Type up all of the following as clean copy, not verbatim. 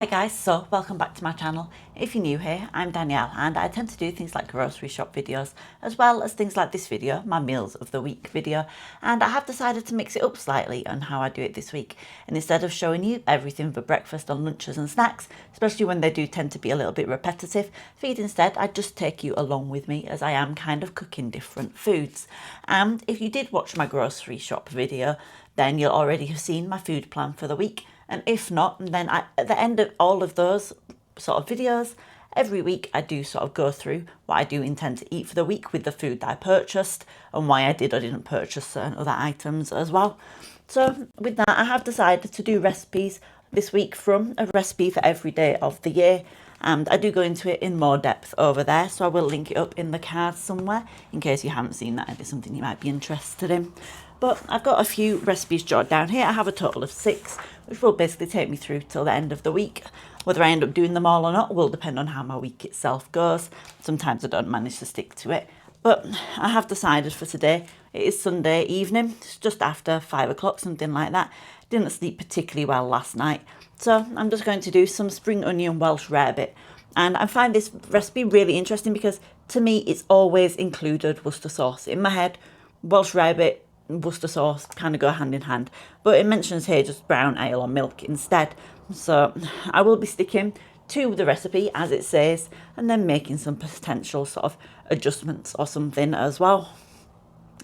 Hi guys, so welcome back to my channel. If you're new here, I'm Danielle and I tend to do things like grocery shop videos as well as things like this video, my meals of the week video, and I have decided to mix it up slightly on how I do it this week. And instead of showing you everything for breakfast and lunches and snacks, especially when they do tend to be a little bit repetitive, instead I just take you along with me as I am kind of cooking different foods. And if you did watch my grocery shop video, then you'll already have seen my food plan for the week. And if not, then at the end of all of those sort of videos, every week I do sort of go through what I do intend to eat for the week with the food that I purchased and why I did or didn't purchase certain other items as well. So with that, I have decided to do recipes this week from a recipe for every day of the year. And I do go into it in more depth over there, so I will link it up in the cards somewhere in case you haven't seen that. If it's something you might be interested in. But I've got a few recipes jotted down here. I have a total of 6, which will basically take me through till the end of the week. Whether I end up doing them all or not will depend on how my week itself goes. Sometimes I don't manage to stick to it. But I have decided for today, it is Sunday evening, it's just after 5 o'clock, something like that. Didn't sleep particularly well last night. So I'm just going to do some spring onion Welsh rarebit. And I find this recipe really interesting because to me it's always included Worcester sauce. In my head, Welsh rarebit, Worcester sauce kind of go hand in hand, but it mentions here just brown ale or milk instead. So I will be sticking to the recipe as it says and then making some potential sort of adjustments or something as well.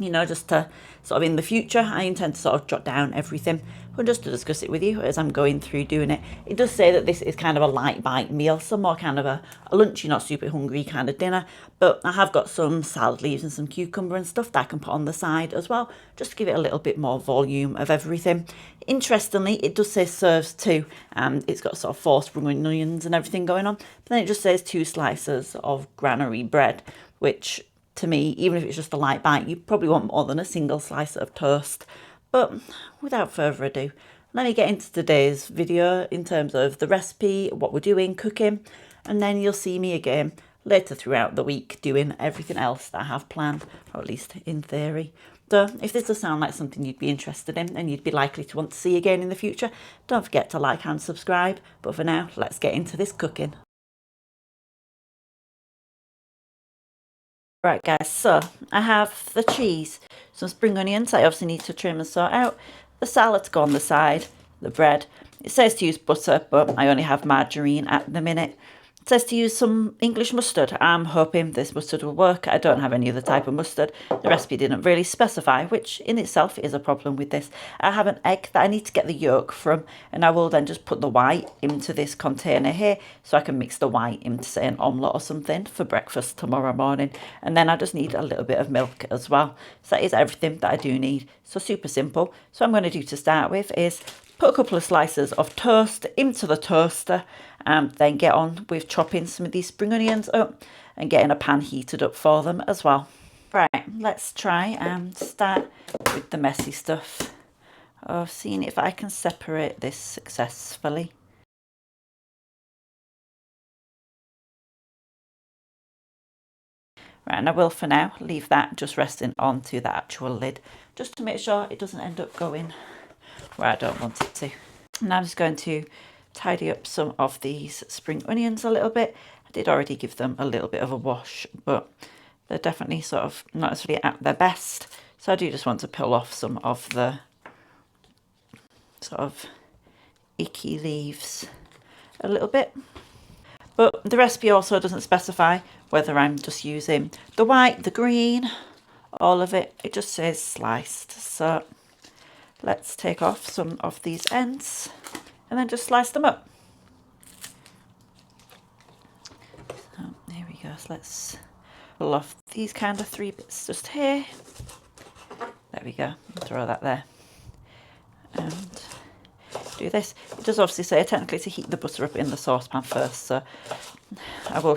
You know, just to sort of in the future, I intend to sort of jot down everything, but just to discuss it with you as I'm going through doing it. It does say that this is kind of a light bite meal, so more kind of a lunch, you're not super hungry kind of dinner, but I have got some salad leaves and some cucumber and stuff that I can put on the side as well, just to give it a little bit more volume of everything. Interestingly, it does say serves 2, and it's got sort of 4 spring onions and everything going on, but then it just says 2 slices of granary bread, which to me, even if it's just a light bite, you probably want more than a single slice of toast. But without further ado, let me get into today's video in terms of the recipe, what we're doing, cooking, and then you'll see me again later throughout the week doing everything else that I have planned, or at least in theory. So if this does sound like something you'd be interested in and you'd be likely to want to see again in the future, don't forget to like and subscribe. But for now, let's get into this cooking. Right guys, so I have the cheese, some spring onions I obviously need to trim and sort out, the salad to go on the side, the bread. It says to use butter, but I only have margarine at the minute. It says to use some English mustard. I'm hoping this mustard will work. I don't have any other type of mustard. The recipe didn't really specify, which in itself is a problem with this. I have an egg that I need to get the yolk from, and I will then just put the white into this container here so I can mix the white into, say, an omelette or something for breakfast tomorrow morning. And then I just need a little bit of milk as well. So that is everything that I do need. So super simple. So what I'm going to do to start with is put a couple of slices of toast into the toaster and then get on with chopping some of these spring onions up and getting a pan heated up for them as well. Right, let's try and start with the messy stuff of seeing if I can separate this successfully. Right, and I will for now leave that just resting onto the actual lid just to make sure it doesn't end up going where I don't want it to. Now I'm just going to tidy up some of these spring onions a little bit. I did already give them a little bit of a wash, but they're definitely sort of not necessarily at their best. So I do just want to peel off some of the sort of icky leaves a little bit. But the recipe also doesn't specify whether I'm just using the white, the green, all of it. It just says sliced. So let's take off some of these ends and then just slice them up. So there we go. So let's pull off these kind of 3 bits just here. There we go. Throw that there. And do this. It does obviously say technically to heat the butter up in the saucepan first, so I will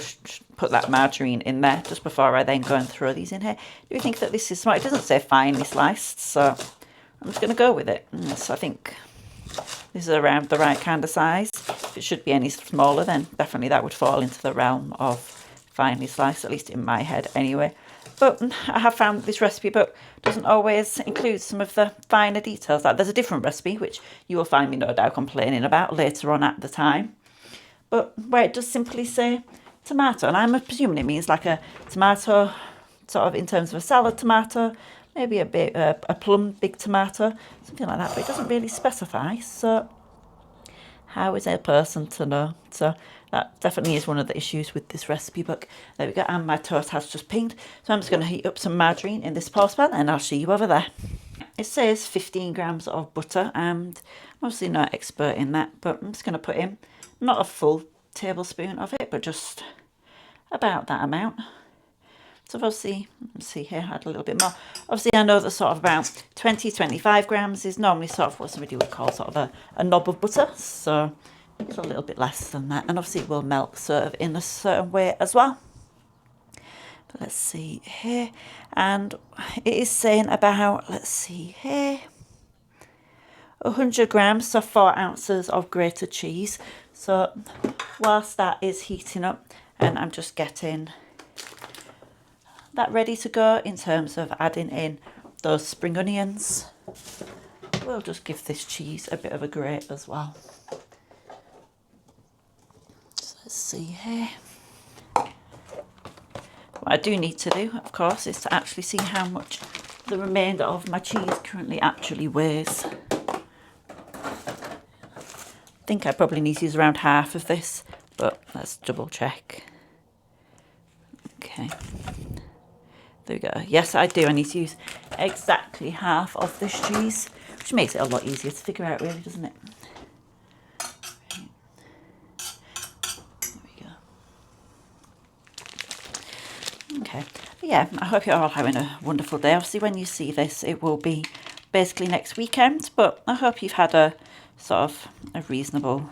put that margarine in there just before I then go and throw these in here. Do you think that this is smart? It doesn't say finely sliced, so I'm just going to go with it. So I think this is around the right kind of size. If it should be any smaller, then definitely that would fall into the realm of finely sliced, at least in my head anyway. But I have found this recipe book doesn't always include some of the finer details. Like there's a different recipe, which you will find me no doubt complaining about later on at the time. but where it does simply say tomato, and I'm presuming it means like a tomato, sort of in terms of a salad tomato, maybe a bit a plum big tomato, something like that, but it doesn't really specify. So how is a person to know? So that definitely is one of the issues with this recipe book. There we go, and my toast has just pinged. So I'm just going to heat up some margarine in this saucepan and I'll see you over there. It says 15 grams of butter, and I'm obviously not expert in that, but I'm just going to put in not a full tablespoon of it, but just about that amount. So obviously, let's see here, add a little bit more. Obviously, I know that sort of about 20-25 grams is normally sort of what somebody would call sort of a knob of butter. So it's a little bit less than that. And obviously it will melt sort of in a certain way as well. But let's see here. And it is saying about, let's see here, 100 grams, so 4 ounces of grated cheese. So whilst that is heating up, and I'm just getting that ready to go in terms of adding in those spring onions, we'll just give this cheese a bit of a grate as well. So let's see here. What I do need to do, of course, is to actually see how much the remainder of my cheese currently actually weighs. I think I probably need to use around half of this, but let's double check. Okay. There we go. Yes, I do. I need to use exactly half of this cheese, which makes it a lot easier to figure out, really, doesn't it? There we go. Okay. But yeah, I hope you're all having a wonderful day. Obviously, when you see this, it will be basically next weekend, but I hope you've had a sort of a reasonable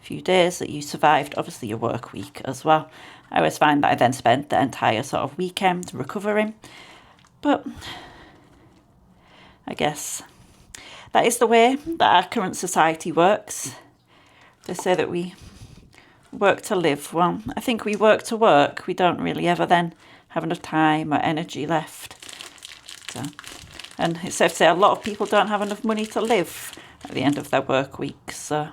few days, that you survived, obviously, your work week as well. I always find that I then spent the entire sort of weekend recovering, but I guess that is the way that our current society works. They say that we work to live. Well, I think we work to work. We don't really ever then have enough time or energy left. So, and it's safe to say a lot of people don't have enough money to live at the end of their work week. So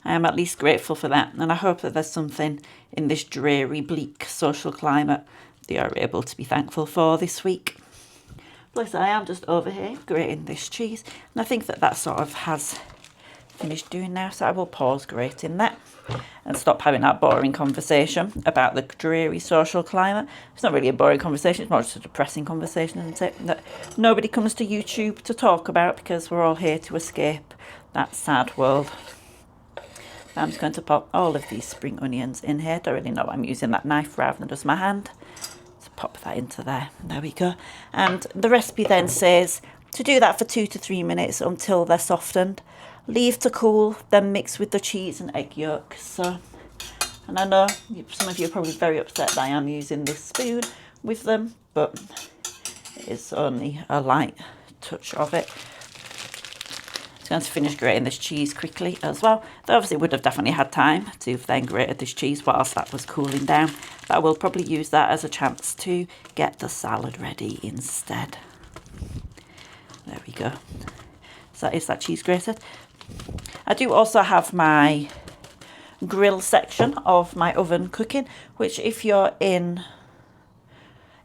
I am at least grateful for that, and I hope that there's something in this dreary, bleak social climate that you're able to be thankful for this week. Plus, I am just over here grating this cheese, and I think that that sort of has finished doing now, so I will pause grating that and stop having that boring conversation about the dreary social climate. It's not really a boring conversation, it's more just a depressing conversation, isn't it? That nobody comes to YouTube to talk about because we're all here to escape that sad world. I'm just going to pop all of these spring onions in here. Don't really know why I'm using that knife rather than just my hand. So pop that into there. There we go. And the recipe then says to do that for 2 to 3 minutes until they're softened. Leave to cool, then mix with the cheese and egg yolk. So, and I know some of you are probably very upset that I am using this spoon with them, but it's only a light touch of it. Going to finish grating this cheese quickly as well. They obviously would have definitely had time to have then grated this cheese whilst that was cooling down, but I will probably use that as a chance to get the salad ready instead. There we go. So is that cheese grated? I do also have my grill section of my oven cooking, which if you're in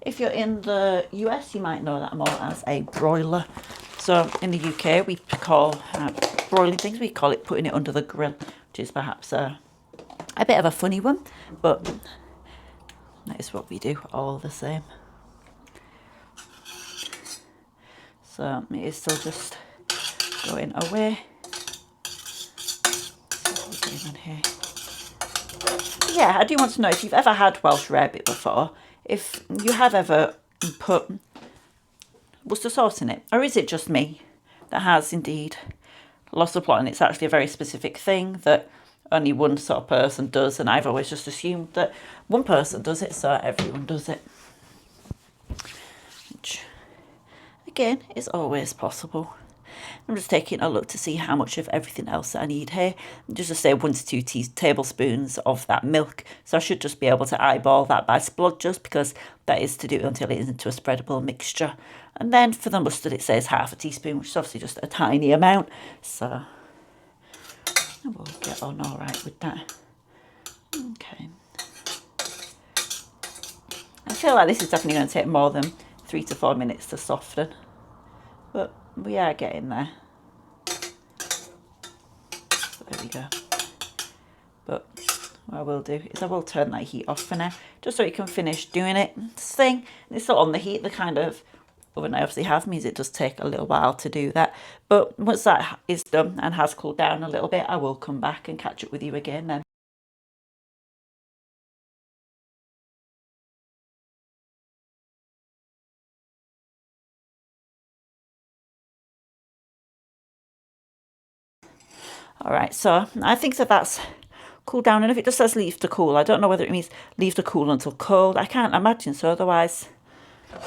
the US, you might know that more as a broiler. So in the UK, we call broiling things, we call it putting it under the grill, which is perhaps a bit of a funny one, but that is what we do all the same. So it is still just going away. Yeah, I do want to know if you've ever had Welsh Rarebit before, if you have ever put Worcester sauce in it, or is it just me that has indeed lost the plot and it's actually a very specific thing that only one sort of person does, and I've always just assumed that one person does it, so everyone does it, which again is always possible. I'm just taking a look to see how much of everything else that I need here. Just to say 1 to 2 tablespoons of that milk. So I should just be able to eyeball that by splodge, just because that is to do until it is into a spreadable mixture. And then for the mustard, it says half a teaspoon, which is obviously just a tiny amount. So I will get on all right with that. Okay. I feel like this is definitely going to take more than 3 to 4 minutes to soften, but we are getting there. So there we go. But what I will do is I will turn that heat off for now, just so it can finish doing its thing. It's still on the heat. The kind of oven I obviously have means it does take a little while to do that. But once that is done and has cooled down a little bit, I will come back and catch up with you again then. All right, so I think that that's cooled down, and if it just says leave to cool, I don't know whether it means leave to cool until cold. I can't imagine so, otherwise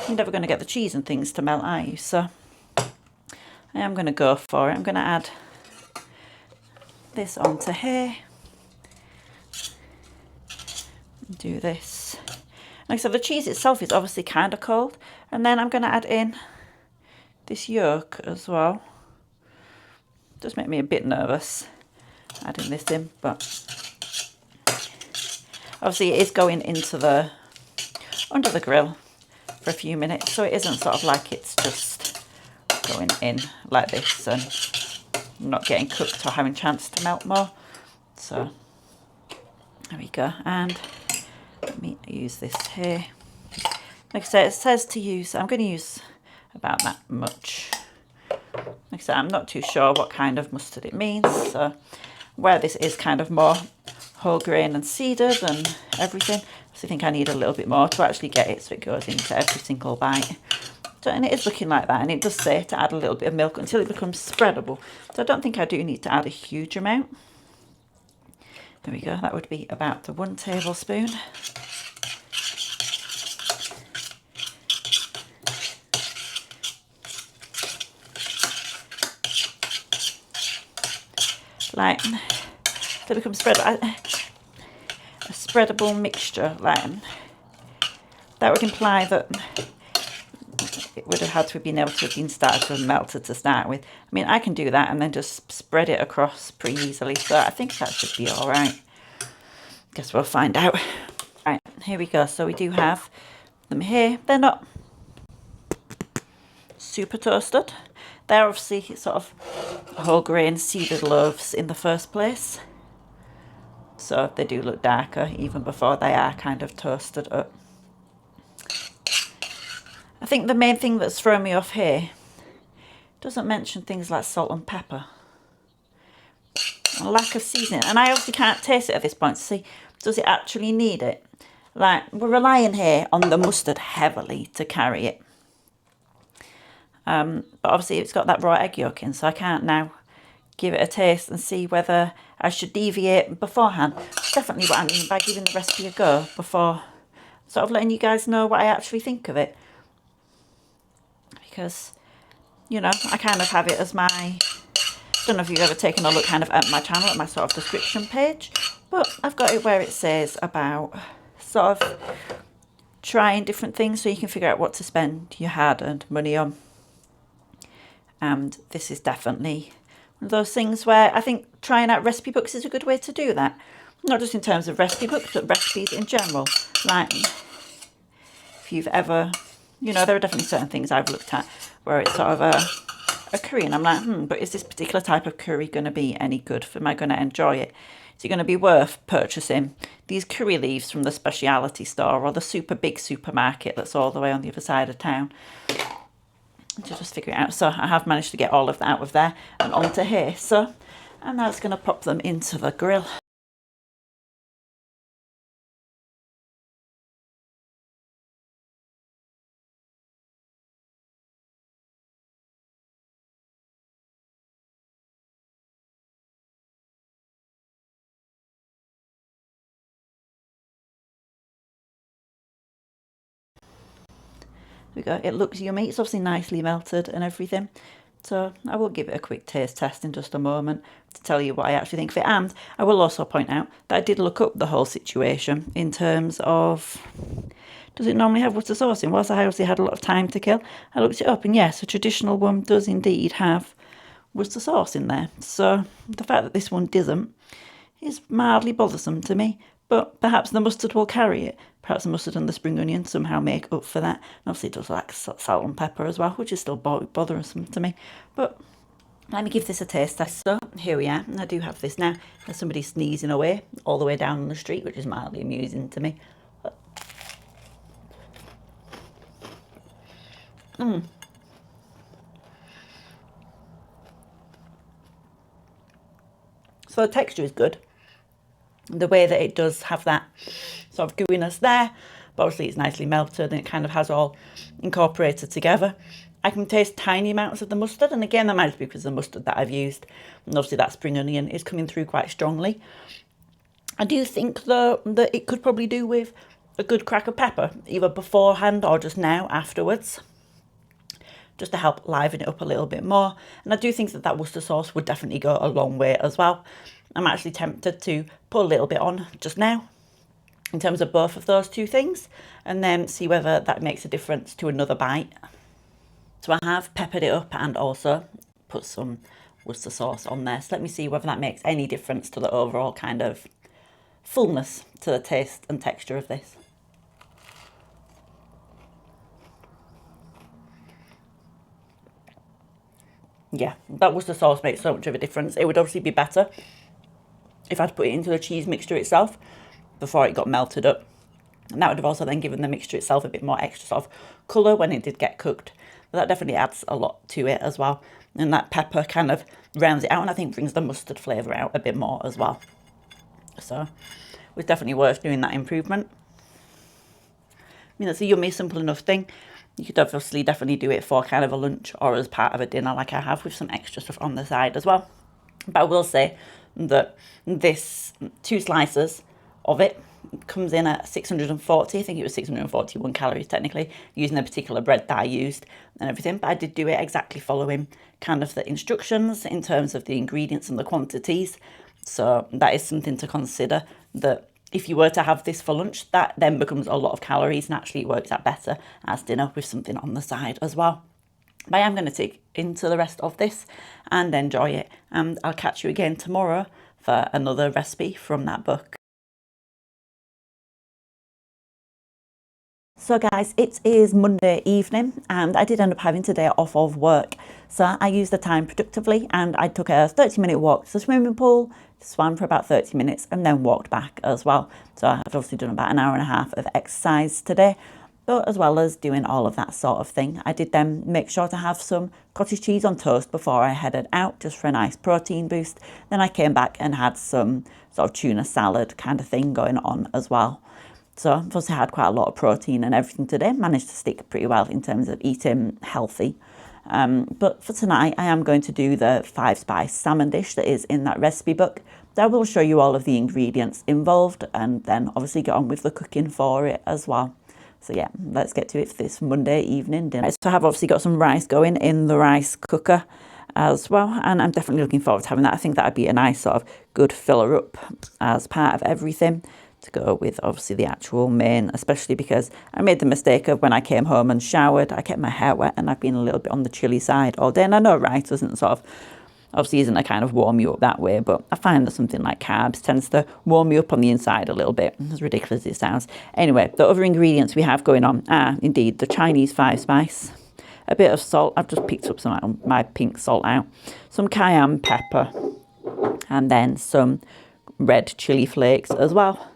you're never going to get the cheese and things to melt, are you? So I am going to go for it. I'm going to add this onto here. Do this. Like I said, the cheese itself is obviously kind of cold, and then I'm going to add in this yolk as well. Does make me a bit nervous adding this in, but obviously it is going into the under the grill for a few minutes, so it isn't sort of like it's just going in like this and not getting cooked or having a chance to melt more. So there we go, and let me use this here. Like I said, it says to use, I'm going to use about that much. Like I said, I'm not too sure what kind of mustard it means, so where this is kind of more whole grain and seeded and everything, so I think I need a little bit more to actually get it so it goes into every single bite. So, and it is looking like that, and it does say to add a little bit of milk until it becomes spreadable, so I don't think I do need to add a huge amount. There we go, that would be about 1 tablespoon. Like, to become a spreadable mixture, like that would imply that it would have had to have been able to have been started to have melted to start with. I mean, I can do that and then just spread it across pretty easily, so I think that should be all right. Guess we'll find out. Right, here we go. So we do have them here. They're not super toasted. They're obviously sort of whole grain seeded loaves in the first place, so they do look darker even before they are kind of toasted up. I think the main thing that's thrown me off here doesn't mention things like salt and pepper. A lack of seasoning, and I obviously can't taste it at this point to see, does it actually need it? Like, we're relying here on the mustard heavily to carry it. But obviously it's got that raw egg yolk in, so I can't now give it a taste and see whether I should deviate beforehand. That's definitely what I mean by giving the recipe a go before sort of letting you guys know what I actually think of it. Because, you know, I kind of have it as my, I don't know if you've ever taken a look kind of at my channel, at my sort of description page, but I've got it where it says about sort of trying different things so you can figure out what to spend your hard-earned money on. And this is definitely one of those things where I think trying out recipe books is a good way to do that. Not just in terms of recipe books, but recipes in general. Like, if you've ever, you know, there are definitely certain things I've looked at where it's sort of a curry, and I'm like, but is this particular type of curry going to be any good? Am I going to enjoy it? Is it going to be worth purchasing these curry leaves from the speciality store or the super big supermarket that's all the way on the other side of town? To just figure it out. So I have managed to get all of that out of there and onto here. So I'm now just going to pop them into the grill. There we go. It looks yummy. It's obviously nicely melted and everything. So I will give it a quick taste test in just a moment to tell you what I actually think of it. And I will also point out that I did look up the whole situation in terms of, does it normally have butter sauce in? Whilst I obviously had a lot of time to kill, I looked it up, and yes, a traditional one does indeed have Worcester sauce in there. So the fact that this one doesn't is mildly bothersome to me, but perhaps the mustard will carry it. Perhaps the mustard and the spring onion somehow make up for that. And obviously it does like salt and pepper as well, which is still bothersome to me. But let me give this a taste test. So here we are, and I do have this now. There's somebody sneezing away all the way down the street, which is mildly amusing to me. So the texture is good. The way that it does have that sort of gooiness there, but obviously it's nicely melted and it kind of has all incorporated together. I can taste tiny amounts of the mustard, and again that might be because of the mustard that I've used, and obviously that spring onion is coming through quite strongly. I do think though that it could probably do with a good crack of pepper, either beforehand or just now afterwards, just to help liven it up a little bit more. And I do think that Worcester sauce would definitely go a long way as well. I'm actually tempted to put a little bit on just now in terms of both of those two things, and then see whether that makes a difference to another bite. So I have peppered it up and also put some Worcester sauce on there. So let me see whether that makes any difference to the overall kind of fullness to the taste and texture of this. Yeah, that Worcester sauce makes so much of a difference. It would obviously be better if I'd put it into the cheese mixture itself before it got melted up. And that would have also then given the mixture itself a bit more extra sort of colour when it did get cooked. But that definitely adds a lot to it as well. And that pepper kind of rounds it out, and I think brings the mustard flavour out a bit more as well. So it's definitely worth doing that improvement. I mean, it's a yummy, simple enough thing. You could obviously definitely do it for kind of a lunch or as part of a dinner like I have, with some extra stuff on the side as well. But I will say that this 2 slices of it comes in at 640, I think it was 641 calories technically, using the particular bread that I used and everything. But I did do it exactly following kind of the instructions in terms of the ingredients and the quantities. So that is something to consider, that if you were to have this for lunch, that then becomes a lot of calories, and actually it works out better as dinner with something on the side as well. But I am going to take into the rest of this and enjoy it, and I'll catch you again tomorrow for another recipe from that book. So guys, it is Monday evening and I did end up having today off of work. So I used the time productively and I took a 30-minute walk to the swimming pool, swam for about 30 minutes and then walked back as well. So I've obviously done about an hour and a half of exercise today, but as well as doing all of that sort of thing, I did then make sure to have some cottage cheese on toast before I headed out, just for a nice protein boost. Then I came back and had some sort of tuna salad kind of thing going on as well. So I've also had quite a lot of protein and everything today. Managed to stick pretty well in terms of eating healthy. But for tonight, I am going to do the 5-spice salmon dish that is in that recipe book. I will show you all of the ingredients involved and then obviously get on with the cooking for it as well. So yeah, let's get to it for this Monday evening dinner. So I have obviously got some rice going in the rice cooker as well, and I'm definitely looking forward to having that. I think that would be a nice sort of good filler up as part of everything, to go with obviously the actual main, especially because I made the mistake of when I came home and showered, I kept my hair wet and I've been a little bit on the chilly side all day. And I know rice doesn't sort of, obviously isn't a kind of warm you up that way, but I find that something like carbs tends to warm you up on the inside a little bit, as ridiculous as it sounds. Anyway, the other ingredients we have going on are indeed the Chinese 5-spice, a bit of salt, I've just picked up some of my pink salt out, some cayenne pepper, and then some red chili flakes as well.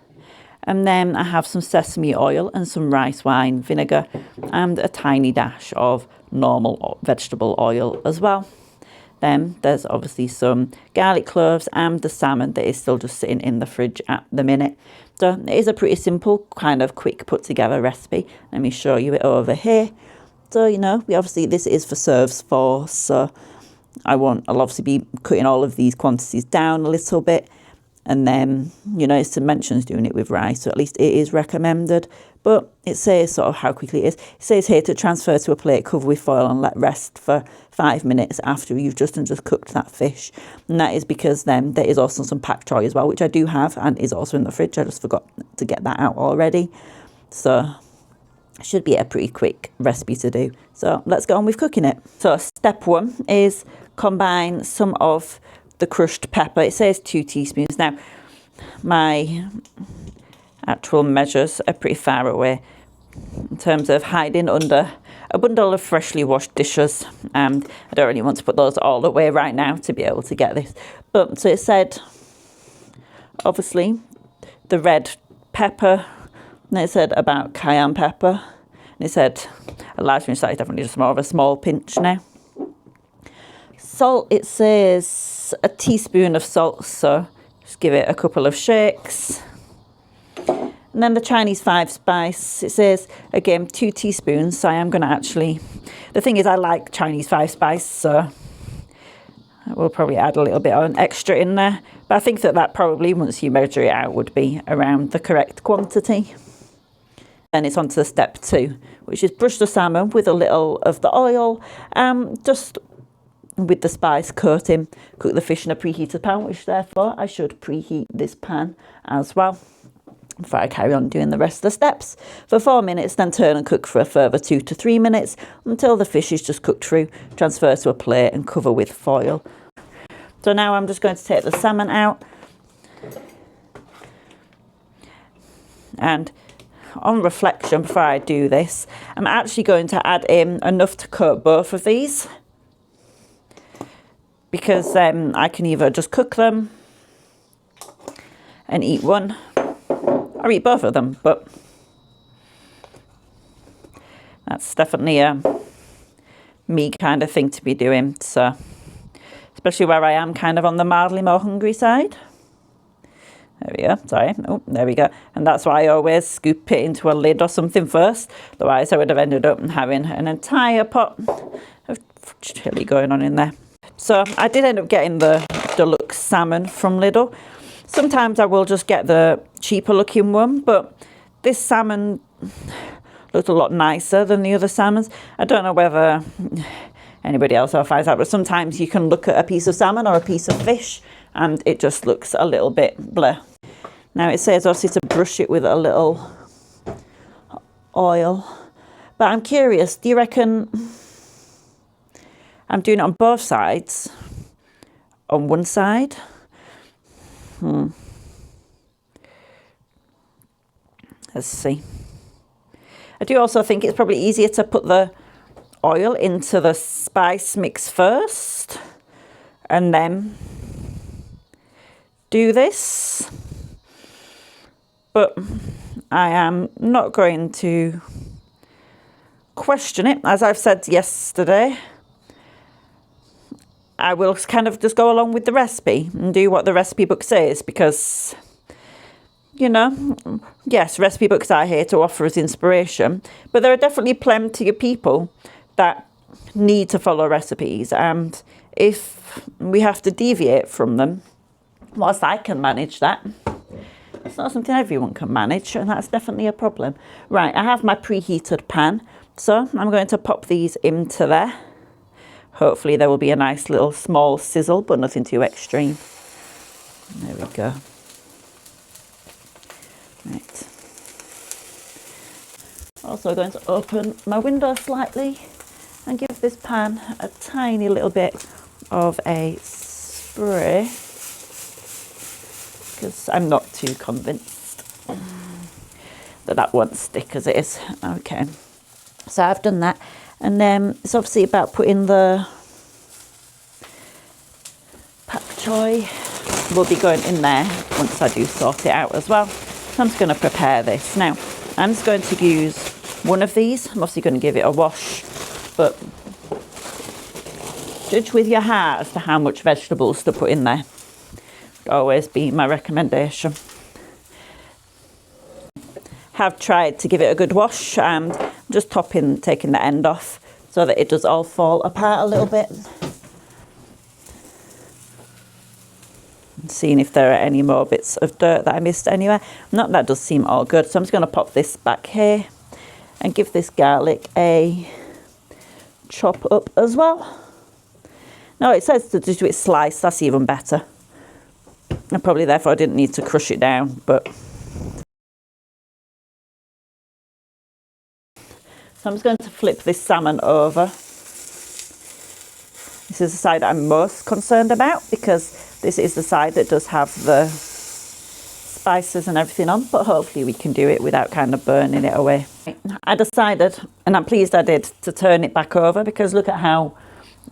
And then I have some sesame oil and some rice wine vinegar and a tiny dash of normal vegetable oil as well. Then there's obviously some garlic cloves and the salmon that is still just sitting in the fridge at the minute. So it is a pretty simple, kind of quick put together recipe. Let me show you it over here. So, you know, this is for serves for, so I'll obviously be cutting all of these quantities down a little bit. And then, you know, it's mentions doing it with rice, so at least it is recommended. But it says sort of how quickly it is. It says here to transfer to a plate, cover with foil and let rest for 5 minutes after you've just cooked that fish. And that is because then there is also some pak choy as well, which I do have and is also in the fridge. I just forgot to get that out already. So Should be a pretty quick recipe to do. So let's get on with cooking it. So step 1 is combine some of the crushed pepper. It says 2 teaspoons. Now, my actual measures are pretty far away in terms of hiding under a bundle of freshly washed dishes, and I don't really want to put those all away right now to be able to get this. But so it said, obviously, the red pepper, and it said about cayenne pepper, and it said a large pinch, that's definitely just more of a small pinch now. Salt, it says a teaspoon of salt, so just give it a couple of shakes. And then the Chinese 5 spice, it says, again, 2 teaspoons. So I am going to actually, the thing is I like Chinese 5 spice, so we'll probably add a little bit of an extra in there. But I think that probably, once you measure it out, would be around the correct quantity. Then it's on to step 2, which is brush the salmon with a little of the oil, just with the spice coating. Cook the fish in a preheated pan, which therefore I should preheat this pan as well before I carry on doing the rest of the steps. For 4 minutes, then turn and cook for a further 2 to 3 minutes until the fish is just cooked through. Transfer to a plate and cover with foil. So now I'm just going to take the salmon out. And on reflection, before I do this, I'm actually going to add in enough to coat both of these, because I can either just cook them and eat one, or eat both of them, but that's definitely a me kind of thing to be doing. So, especially where I am kind of on the mildly more hungry side. There we go, sorry, oh, there we go. And that's why I always scoop it into a lid or something first. Otherwise I would have ended up having an entire pot of chili going on in there. So I did end up getting the deluxe salmon from Lidl. Sometimes I will just get the cheaper looking one, but this salmon looked a lot nicer than the other salmons. I don't know whether anybody else finds out, but sometimes you can look at a piece of salmon or a piece of fish and it just looks a little bit bleh. Now it says obviously to brush it with a little oil, but I'm curious, do you reckon I'm doing it on both sides, on one side? Let's see. I do also think it's probably easier to put the oil into the spice mix first and then do this. But I am not going to question it. As I've said yesterday, I will kind of just go along with the recipe and do what the recipe book says, because, you know, yes, recipe books are here to offer us inspiration, but there are definitely plenty of people that need to follow recipes, and if we have to deviate from them, whilst I can manage that, it's not something everyone can manage, and that's definitely a problem. Right, I have my preheated pan, so I'm going to pop these into there. Hopefully there will be a nice little small sizzle, but nothing too extreme. There we go. Right. Also going to open my window slightly and give this pan a tiny little bit of a spray, because I'm not too convinced that won't stick as it is. Okay, so I've done that. And then it's obviously about putting the pak choy. Will be going in there once I do sort it out as well. So I'm just going to prepare this. Now, I'm just going to use one of these. I'm obviously going to give it a wash, but judge with your heart as to how much vegetables to put in there. Would always be my recommendation. Have tried to give it a good wash and just taking the end off so that it does all fall apart a little bit. And seeing if there are any more bits of dirt that I missed anywhere. Not, that does seem all good. So I'm just going to pop this back here and give this garlic a chop up as well. No, it says to do it sliced. That's even better. And probably therefore I didn't need to crush it down, but So I'm just going to flip this salmon over. This is the side I'm most concerned about because this is the side that does have the spices and everything on, but hopefully we can do it without kind of burning it away. I decided, and I'm pleased I did, to turn it back over because look at how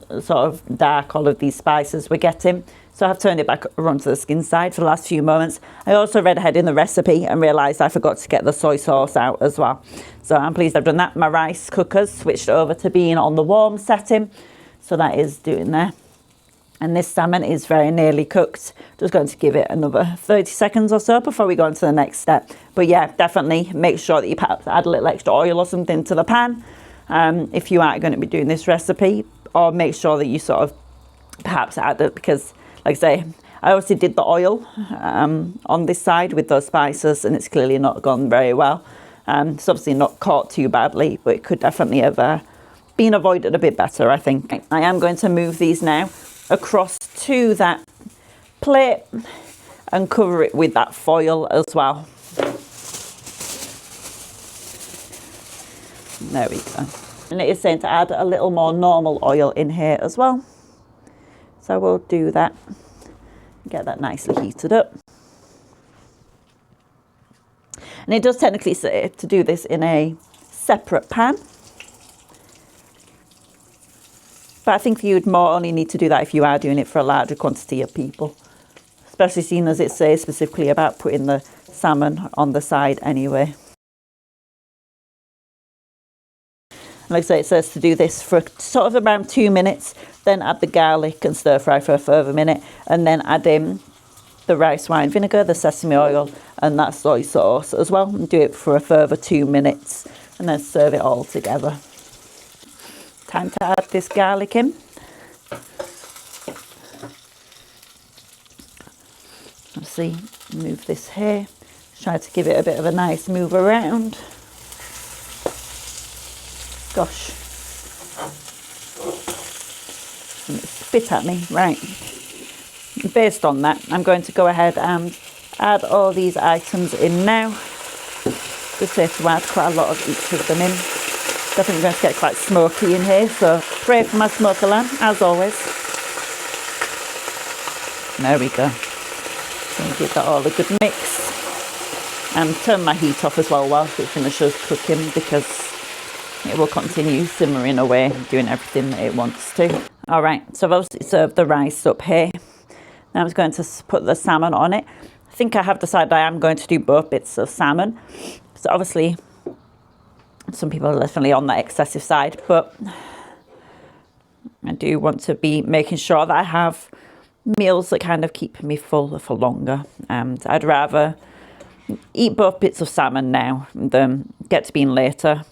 sort of dark all of these spices we're getting. So I've turned it back around to the skin side for the last few moments. I also read ahead in the recipe and realised I forgot to get the soy sauce out as well. So I'm pleased I've done that. My rice cooker's switched over to being on the warm setting. So that is doing there. And this salmon is very nearly cooked. Just going to give it another 30 seconds or so before we go on to the next step. But yeah, definitely make sure that you perhaps add a little extra oil or something to the pan if you are going to be doing this recipe. Or make sure that you sort of perhaps add it because, like I say, I obviously did the oil on this side with those spices and it's clearly not gone very well. It's obviously not caught too badly, but it could definitely have been avoided a bit better, I think. I am going to move these now across to that plate and cover it with that foil as well. There we go. And it is saying to add a little more normal oil in here as well. So we'll do that. Get that nicely heated up. And it does technically say to do this in a separate pan. But I think you'd more only need to do that if you are doing it for a larger quantity of people. Especially seeing as it says specifically about putting the salmon on the side anyway. Like I say, it says to do this for sort of around 2 minutes, then add the garlic and stir fry for a further minute, and then add in the rice wine vinegar, the sesame oil, and that soy sauce as well, and do it for a further 2 minutes, and then serve it all together. Time to add this garlic in. Let's see, move this here. Try to give it a bit of a nice move around. Gosh. And it spit at me. Right. Based on that, I'm going to go ahead and add all these items in now. Just here to add quite a lot of each of them in. Definitely going to get quite smoky in here, so pray for my smoke alarm, as always. There we go. So give that all a good mix. And turn my heat off as well whilst it finishes cooking because it will continue simmering away, doing everything that it wants to. Alright, so I've obviously served the rice up here. Now I'm going to put the salmon on it. I think I have decided I am going to do both bits of salmon. So obviously, some people are definitely on the excessive side, but I do want to be making sure that I have meals that kind of keep me full for longer. And I'd rather eat both bits of salmon now than get to being later,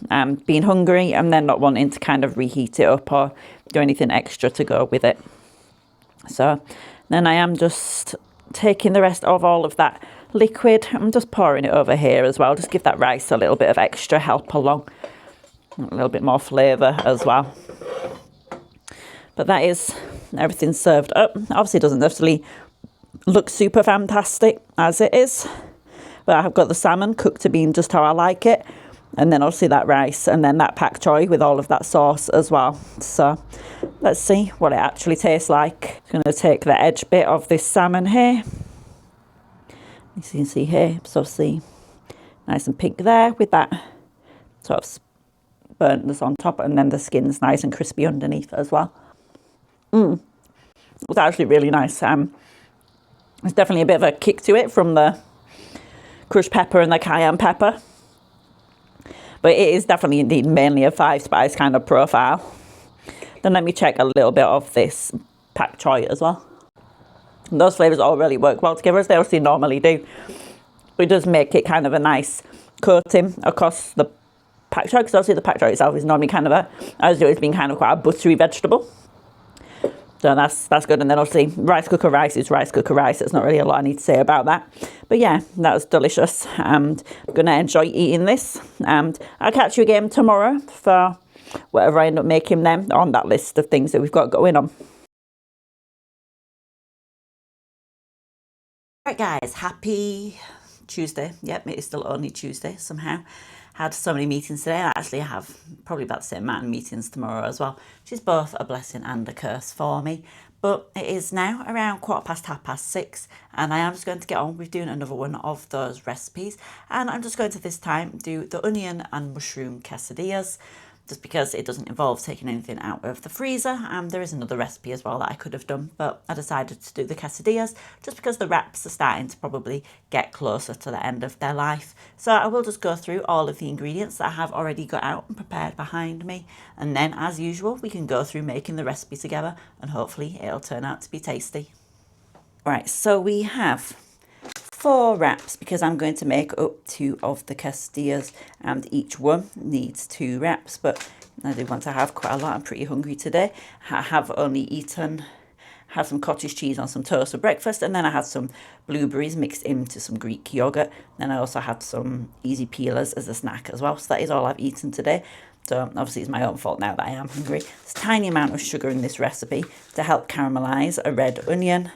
being hungry and then not wanting to kind of reheat it up or do anything extra to go with it. So then I am just taking the rest of all of that liquid. I'm just pouring it over here as well. Just give that rice a little bit of extra help along. A little bit more flavour as well. But that is everything served up. Obviously it doesn't necessarily look super fantastic as it is. But I've got the salmon cooked to being just how I like it. And then obviously that rice and then that pak choy with all of that sauce as well. So let's see what it actually tastes like. I'm going to take the edge bit of this salmon here. As you can see here, it's obviously nice and pink there with that sort of burntness on top, and then the skin's nice and crispy underneath as well. It's actually really nice. There's definitely a bit of a kick to it from the crushed pepper and the cayenne pepper. But it is definitely indeed mainly a 5-spice kind of profile. Then let me check a little bit of this pak choy as well. And those flavours all really work well together as they obviously normally do. But it does make it kind of a nice coating across the pak choy, because obviously the pak choy itself is normally kind of as it's been kind of quite a buttery vegetable. So that's good. And then obviously rice cooker rice is rice cooker rice. There's not really a lot I need to say about that. But yeah, that was delicious. And I'm going to enjoy eating this. And I'll catch you again tomorrow for whatever I end up making then on that list of things that we've got going on. Right guys, happy Tuesday. Yep, it is still only Tuesday somehow. had so many meetings today. I actually have probably about the same amount of meetings tomorrow as well, which is both a blessing and a curse for me. But it is now around 6:15, and I am just going to get on with doing another one of those recipes. And I'm just going to this time do the onion and mushroom quesadillas, just because it doesn't involve taking anything out of the freezer. And there is another recipe as well that I could have done, but I decided to do the quesadillas just because the wraps are starting to probably get closer to the end of their life. So I will just go through all of the ingredients that I have already got out and prepared behind me, and then as usual we can go through making the recipe together, and hopefully it'll turn out to be tasty. Right, so we have 4 wraps because I'm going to make up 2 of the quesadillas, and each one needs 2 wraps, but I do want to have quite a lot. I'm pretty hungry today. I have only had some cottage cheese on some toast for breakfast, and then I had some blueberries mixed into some Greek yogurt. Then I also had some easy peelers as a snack as well. So that is all I've eaten today. So obviously it's my own fault now that I am hungry. There's a tiny amount of sugar in this recipe to help caramelize a red onion.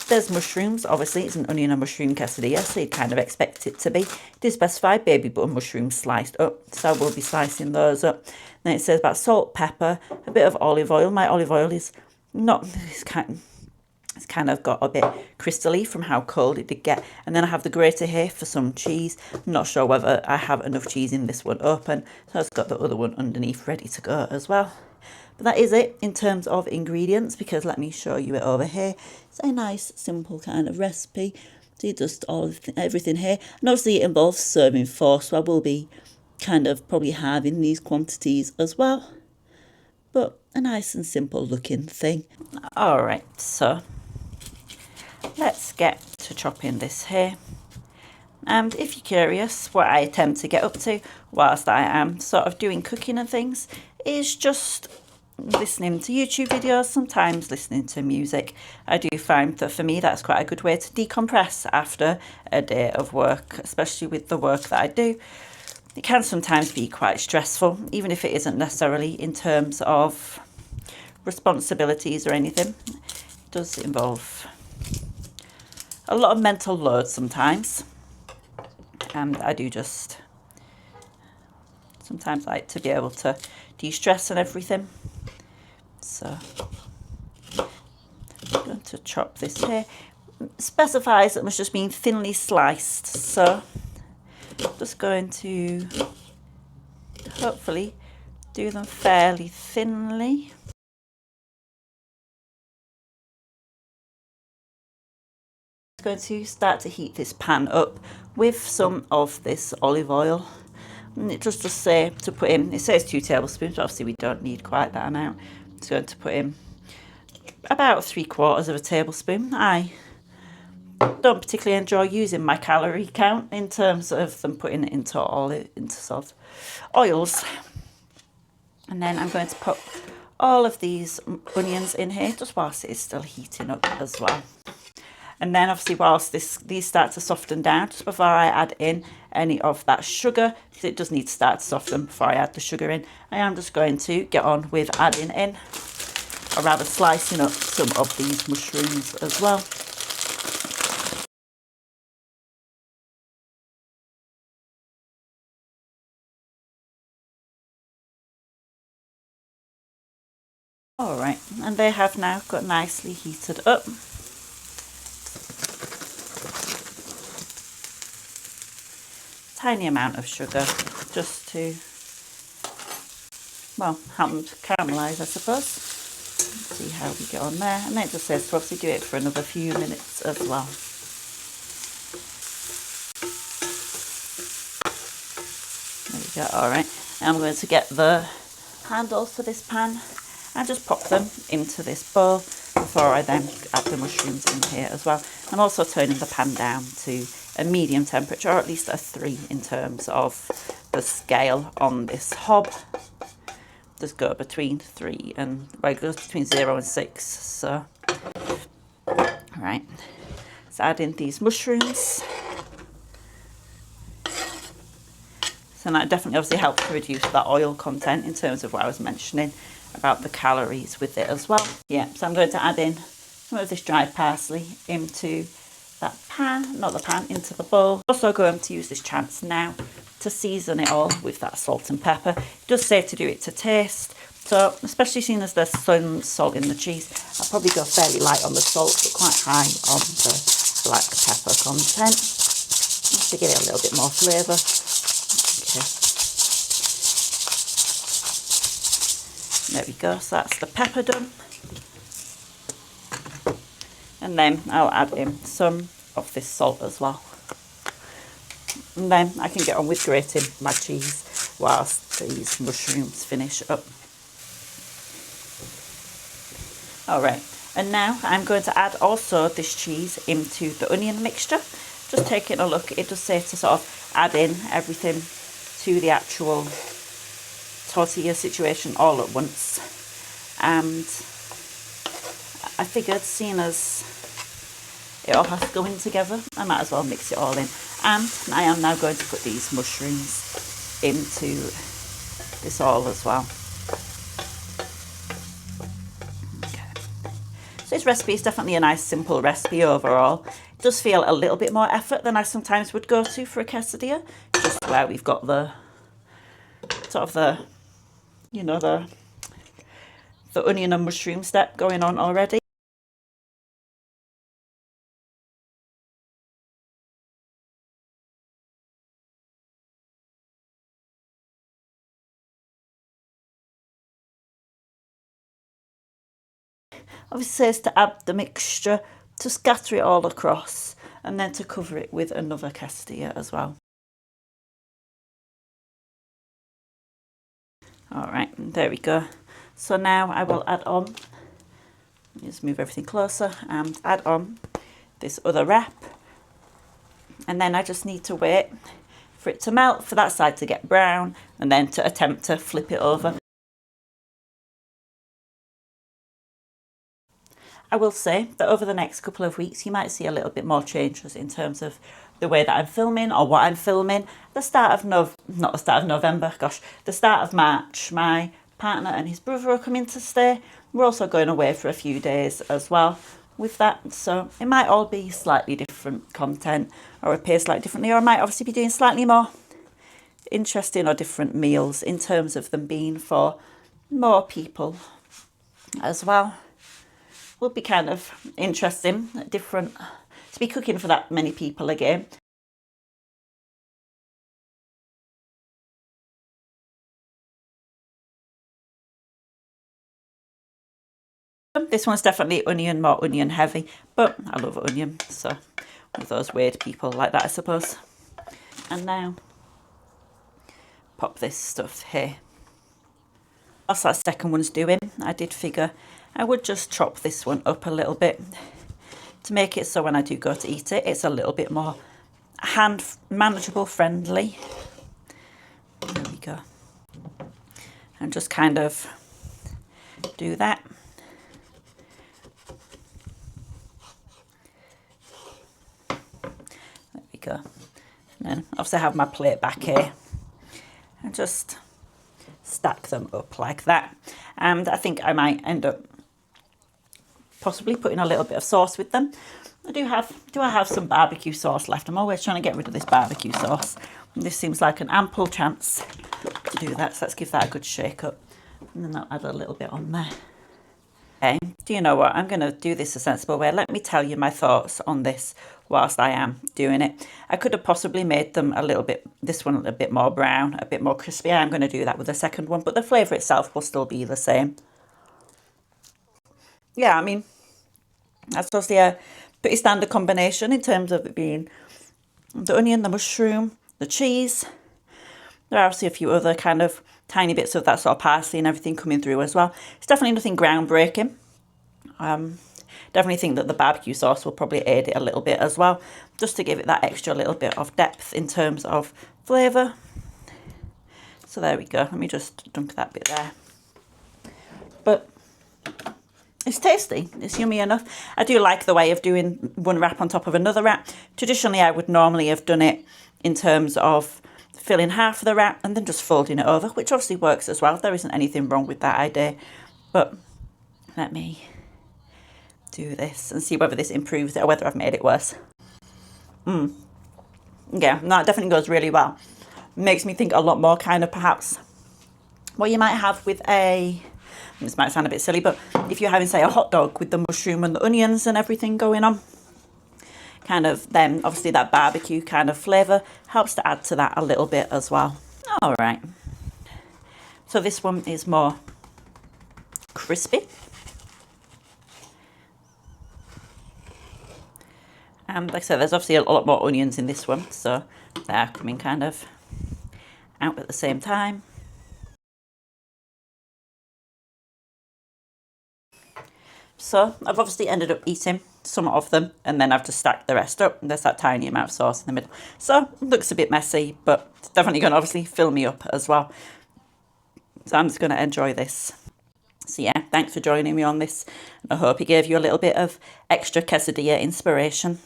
There's mushrooms. Obviously it's an onion and mushroom quesadilla, so you'd kind of expect it to be. It does specify baby butter mushrooms sliced up, so I will be slicing those up. Then it says about salt, pepper, a bit of olive oil. My olive oil is not, it's kind of got a bit crystally from how cold it did get. And then I have the grater here for some cheese. I'm not sure whether I have enough cheese in this one open, so I've got the other one underneath ready to go as well. But that is it in terms of ingredients, because let me show you it over here. It's a nice simple kind of recipe. So you just everything here, and obviously it involves serving 4, so I will be kind of probably having these quantities as well, but a nice and simple looking thing. All right, so let's get to chopping this here. And if you're curious, what I attempt to get up to whilst I am sort of doing cooking and things is just listening to YouTube videos, sometimes listening to music. I do find that for me that's quite a good way to decompress after a day of work, especially with the work that I do. It can sometimes be quite stressful, even if it isn't necessarily in terms of responsibilities or anything. It does involve a lot of mental load sometimes, and I do just sometimes like to be able to de-stress and everything. So I'm going to chop this here. It specifies that it must just be thinly sliced, so I'm just going to hopefully do them fairly thinly. I'm going to start to heat this pan up with some of this olive oil, and it just say to put in, it says 2 tablespoons, but obviously we don't need quite that amount. It's going to put in about 3/4 of a tablespoon. I don't particularly enjoy using my calorie count in terms of them putting it into sort of oils. And then I'm going to put all of these onions in here just whilst it is still heating up as well. And then obviously whilst these start to soften down, just before I add in any of that sugar, because it does need to start to soften before I add the sugar in, I am just going to get on with adding in, or rather slicing up, some of these mushrooms as well. Alright, and they have now got nicely heated up. Tiny amount of sugar just to, well, help them to caramelise, I suppose. Let's see how we get on there. And then it just says to obviously do it for another few minutes as well. There we go. Alright, I'm going to get the handles for this pan and just pop them into this bowl before I then add the mushrooms in here as well. I'm also turning the pan down to a medium temperature, or at least a 3 in terms of the scale on this hob. Just go between 3 and, well, it goes between 0 and 6. So, right, let's add in these mushrooms. So that definitely obviously helps to reduce that oil content in terms of what I was mentioning about the calories with it as well. Yeah, so I'm going to add in some of this dried parsley into that pan, not the pan, into the bowl. Also going to use this chance now to season it all with that salt and pepper. It does say to do it to taste. So, especially seeing as there's some salt in the cheese, I'll probably go fairly light on the salt, but quite high on the black pepper content, just to get it a little bit more flavour. Okay. There we go, so that's the pepper done. And then I'll add in some of this salt as well. And then I can get on with grating my cheese whilst these mushrooms finish up. Alright, and now I'm going to add also this cheese into the onion mixture. Just taking a look, it does say to sort of add in everything to the actual tortilla situation all at once. And I figured, seeing as it all has to go in together, I might as well mix it all in. And I am now going to put these mushrooms into this all as well. This recipe is definitely a nice simple recipe overall. It does feel a little bit more effort than I sometimes would go to for a quesadilla, just where we've got the sort of the, you know, the onion and mushroom step going on already. Obviously it says to add the mixture, to scatter it all across, and then to cover it with another quesadilla as well. Alright, there we go. So now I will add on, just move everything closer, and add on this other wrap. And then I just need to wait for it to melt, for that side to get brown, and then to attempt to flip it over. I will say that over the next couple of weeks you might see a little bit more changes in terms of the way that I'm filming or what I'm filming. The start of the start of March, my partner and his brother are coming to stay. We're also going away for a few days as well with that, so it might all be slightly different content or appear slightly differently, or I might obviously be doing slightly more interesting or different meals in terms of them being for more people as well. Will be kind of interesting, different to be cooking for that many people again. This one's definitely more onion heavy, but I love onion, so one of those weird people like that, I suppose. And now pop this stuff here. Whilst that second one's doing, I did figure I would just chop this one up a little bit to make it so when I do go to eat it, it's a little bit more manageable, friendly. There we go. And just kind of do that. There we go. And then obviously I have my plate back here. And just stack them up like that. And I think I might end up possibly putting a little bit of sauce with them. Do I have some barbecue sauce left? I'm always trying to get rid of this barbecue sauce. And this seems like an ample chance to do that. So let's give that a good shake up. And then I'll add a little bit on there. Okay, do you know what? I'm going to do this a sensible way. Let me tell you my thoughts on this whilst I am doing it. I could have possibly made them this one a bit more brown, a bit more crispy. I'm going to do that with the second one, but the flavour itself will still be the same. Yeah, I mean, that's obviously a pretty standard combination in terms of it being the onion, the mushroom, the cheese. There are obviously a few other kind of tiny bits of that sort of parsley and everything coming through as well. It's definitely nothing groundbreaking. Definitely think that the barbecue sauce will probably aid it a little bit as well, just to give it that extra little bit of depth in terms of flavour. So there we go. Let me just dunk that bit there. But it's tasty. It's yummy enough. I do like the way of doing one wrap on top of another wrap. Traditionally, I would normally have done it in terms of filling half of the wrap and then just folding it over, which obviously works as well. There isn't anything wrong with that idea. But let me do this and see whether this improves it or whether I've made it worse. Yeah, no, it definitely goes really well. Makes me think a lot more kind of perhaps what you might have with a, this might sound a bit silly, but if you're having, say, a hot dog with the mushroom and the onions and everything going on, kind of, then obviously that barbecue kind of flavour helps to add to that a little bit as well. All right, so this one is more crispy. And like I said, there's obviously a lot more onions in this one, so they're coming kind of out at the same time. So I've obviously ended up eating some of them, and then I've just stacked the rest up. There's that tiny amount of sauce in the middle. So it looks a bit messy, but it's definitely going to obviously fill me up as well. So I'm just going to enjoy this. So yeah, thanks for joining me on this. I hope it gave you a little bit of extra quesadilla inspiration.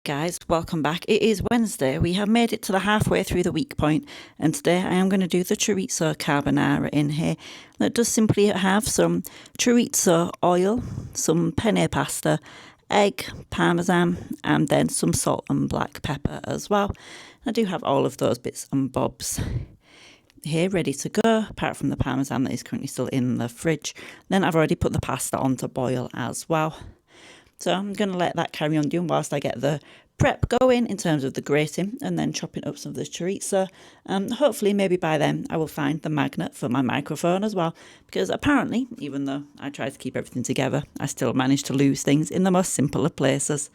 Guys, welcome back. It is Wednesday. We have made it to the halfway through the week point, and today I am going to do the chorizo carbonara in here. That does simply have some chorizo oil, some penne pasta, egg, parmesan, and then some salt and black pepper as well. I do have all of those bits and bobs here ready to go, apart from the parmesan that is currently still in the fridge. Then I've already put the pasta on to boil as well. So I'm going to let that carry on doing whilst I get the prep going in terms of the grating and then chopping up some of the chorizo. Hopefully maybe by then I will find the magnet for my microphone as well, because apparently, even though I try to keep everything together, I still manage to lose things in the most simple of places.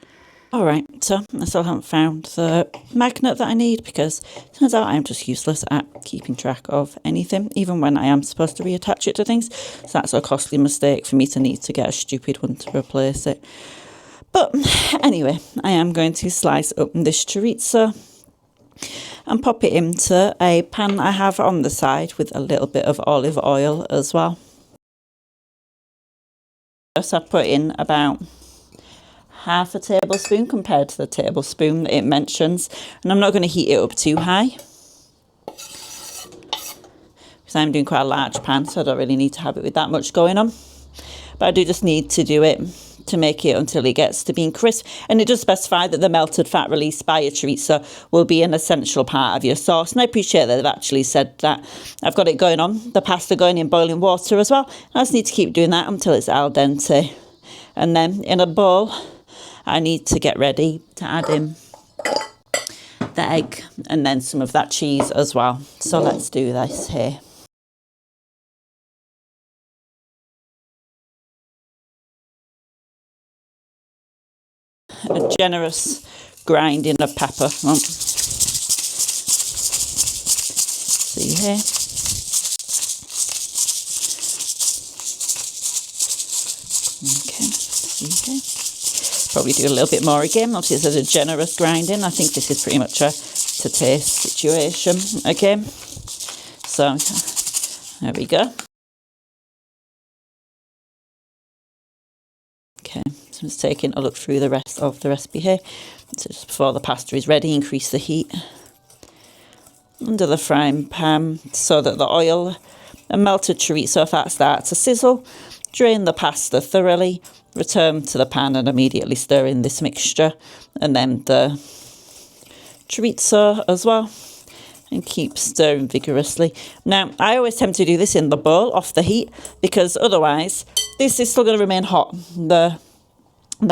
Alright, so I still haven't found the magnet that I need, because it turns out I'm just useless at keeping track of anything, even when I am supposed to reattach it to things. So that's a costly mistake for me to need to get a stupid one to replace it. But anyway, I am going to slice up this chorizo and pop it into a pan I have on the side with a little bit of olive oil as well. So I put in about half a tablespoon compared to the tablespoon that it mentions, and I'm not going to heat it up too high because I'm doing quite a large pan, so I don't really need to have it with that much going on, but I do just need to do it to make it until it gets to being crisp. And it does specify that the melted fat released by your chorizo will be an essential part of your sauce, and I appreciate that they've actually said that. I've got it going on, the pasta going in boiling water as well. I just need to keep doing that until it's al dente, and then in a bowl I need to get ready to add in the egg and then some of that cheese as well. So let's do this here. A generous grinding of pepper. See here. Okay, see here. Probably do a little bit more again. Obviously, there's a generous grinding. I think this is pretty much a to taste situation again. So there we go. Okay, so I'm just taking a look through the rest of the recipe here. So just before the pasta is ready, increase the heat under the frying pan so that the oil and melted chorizo fat start to sizzle. Drain the pasta thoroughly, return to the pan and immediately stir in this mixture, and then the chorizo as well, and keep stirring vigorously. Now, I always tend to do this in the bowl off the heat, because otherwise this is still going to remain hot. The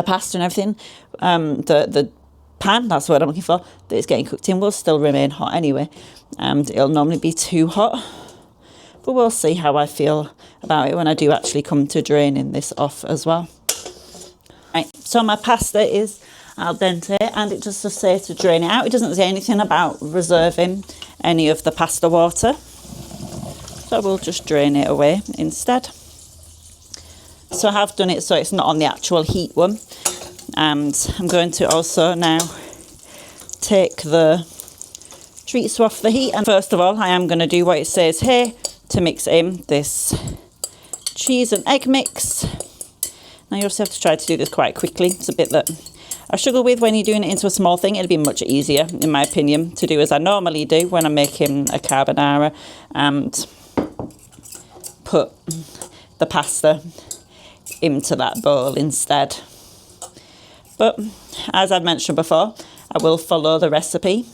pasta and everything, the pan, that's what I'm looking for, that it's getting cooked in, will still remain hot anyway, and it'll normally be too hot. But we'll see how I feel about it when I do actually come to draining this off as well. Right, so my pasta is al dente, and it just does say to drain it out. It doesn't say anything about reserving any of the pasta water, so we'll just drain it away instead. So I have done it so it's not on the actual heat one, and I'm going to also now take the chorizo off the heat. And first of all, I am going to do what it says here to mix in this cheese and egg mix. Now you also have to try to do this quite quickly. It's a bit that I struggle with when you're doing it into a small thing. It'll be much easier, in my opinion, to do as I normally do when I'm making a carbonara and put the pasta into that bowl instead. But as I've mentioned before, I will follow the recipe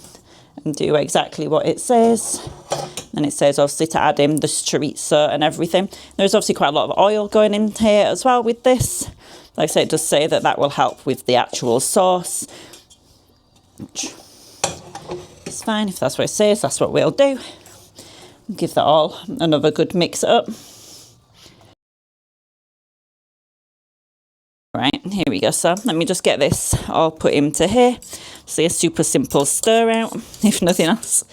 and do exactly what it says. And it says obviously to add in the chorizo and everything. There's obviously quite a lot of oil going in here as well with this. Like I say, it does say that that will help with the actual sauce, which is fine. If that's what it says, that's what we'll do. Give that all another good mix up. Right, here we go. So let me just get this all put into here. See, a super simple stir out, if nothing else.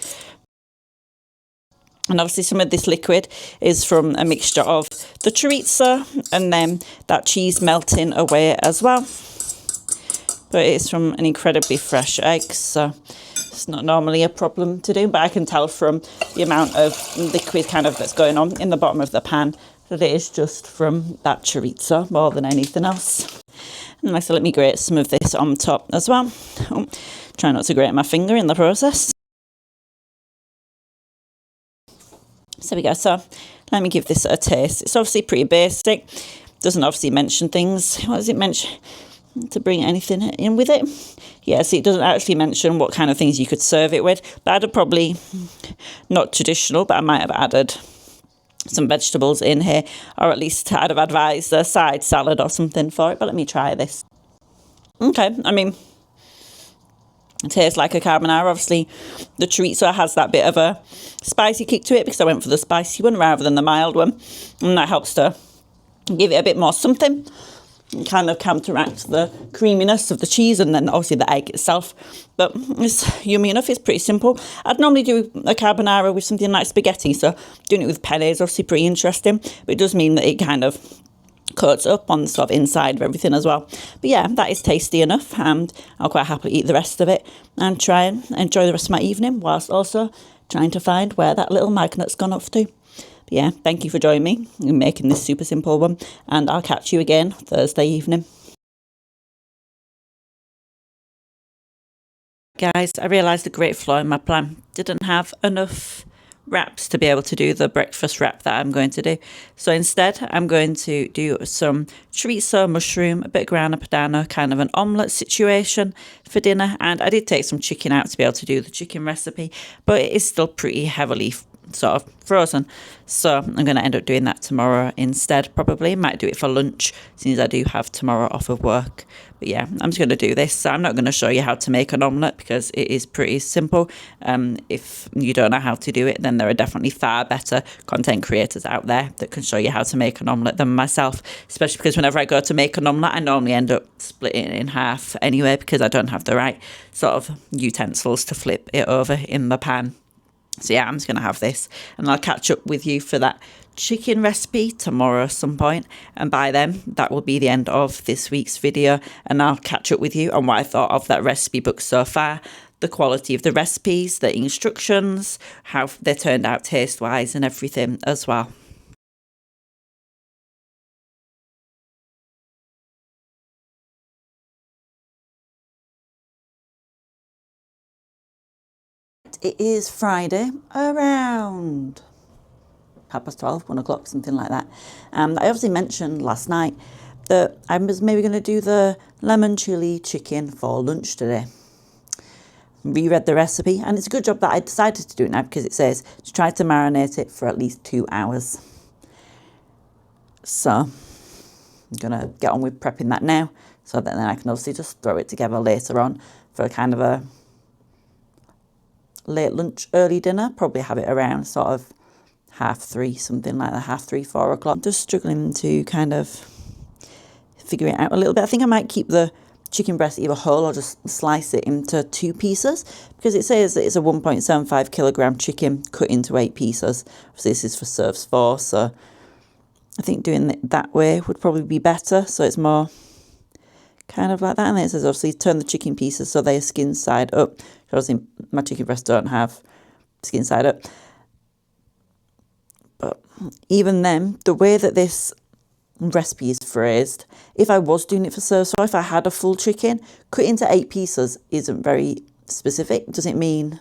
And obviously some of this liquid is from a mixture of the chorizo and then that cheese melting away as well. But it's from an incredibly fresh egg, so it's not normally a problem to do. But I can tell from the amount of liquid kind of that's going on in the bottom of the pan that it is just from that chorizo more than anything else. And so let me grate some of this on top as well. Oh, try not to grate my finger in the process. So we go. So let me give this a taste. It's obviously pretty basic. Doesn't obviously mention things. What does it mention? To bring anything in with it? Yes, it doesn't actually mention what kind of things you could serve it with. But I'd have probably, not traditional, but I might have added some vegetables in here. Or at least I'd have advised a side salad or something for it. But let me try this. Okay, I mean, it tastes like a carbonara. Obviously, the chorizo has that bit of a spicy kick to it because I went for the spicy one rather than the mild one. And that helps to give it a bit more something and kind of counteract the creaminess of the cheese and then obviously the egg itself. But it's yummy enough. It's pretty simple. I'd normally do a carbonara with something like spaghetti. So doing it with penne is obviously pretty interesting. But it does mean that it kind of coats up on the sort of inside of everything as well. But yeah, that is tasty enough and I'll quite happily eat the rest of it and try and enjoy the rest of my evening whilst also trying to find where that little magnet's gone off to. But yeah, thank you for joining me in making this super simple one and I'll catch you again Thursday evening. Guys, I realised a great flaw in my plan. Didn't have enough wraps to be able to do the breakfast wrap that I'm going to do. So instead, I'm going to do some chorizo, mushroom, a bit of grana padano, kind of an omelette situation for dinner. And I did take some chicken out to be able to do the chicken recipe, but it is still pretty heavily sort of frozen. So I'm going to end up doing that tomorrow instead, probably. Might do it for lunch, since I do have tomorrow off of work. But yeah, I'm just going to do this. So I'm not going to show you how to make an omelette because it is pretty simple. If you don't know how to do it, then there are definitely far better content creators out there that can show you how to make an omelette than myself, especially because whenever I go to make an omelette, I normally end up splitting it in half anyway because I don't have the right sort of utensils to flip it over in the pan. So yeah, I'm just going to have this and I'll catch up with you for that chicken recipe tomorrow at some point. And by then, that will be the end of this week's video. And I'll catch up with you on what I thought of that recipe book so far, the quality of the recipes, the instructions, how they turned out taste-wise and everything as well. It is Friday around 12:30, 1 o'clock, something like that. I obviously mentioned last night that I was maybe going to do the lemon chili chicken for lunch today. Reread the recipe and it's a good job that I decided to do it now because it says to try to marinate it for at least 2 hours. So I'm going to get on with prepping that now so that then I can obviously just throw it together later on for kind of a late lunch, early dinner. Probably have it around sort of 3:30, something like that, 3:30, 4 o'clock. I'm just struggling to kind of figure it out a little bit. I think I might keep the chicken breast either whole or just slice it into 2 pieces because it says that it's a 1.75 kilogram chicken cut into 8 pieces. Obviously this is for serves 4, so I think doing it that way would probably be better. So it's more kind of like that. And then it says obviously turn the chicken pieces so they are skin side up. Obviously my chicken breasts don't have skin side up. But even then, the way that this recipe is phrased, if I was doing it for serve, so if I had a full chicken, cut into 8 pieces isn't very specific. Does it mean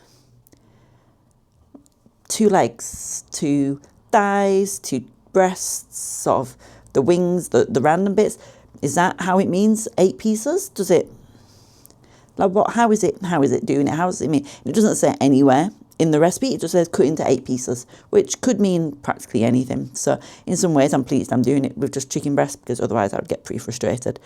2 legs, 2 thighs, 2 breasts, sort of the wings, the random bits? Is that how it means 8 pieces? Does it Like how is it doing it? How does it mean? It doesn't say anywhere in the recipe. It just says cut into 8 pieces, which could mean practically anything. So in some ways I'm pleased I'm doing it with just chicken breast, because otherwise I would get pretty frustrated.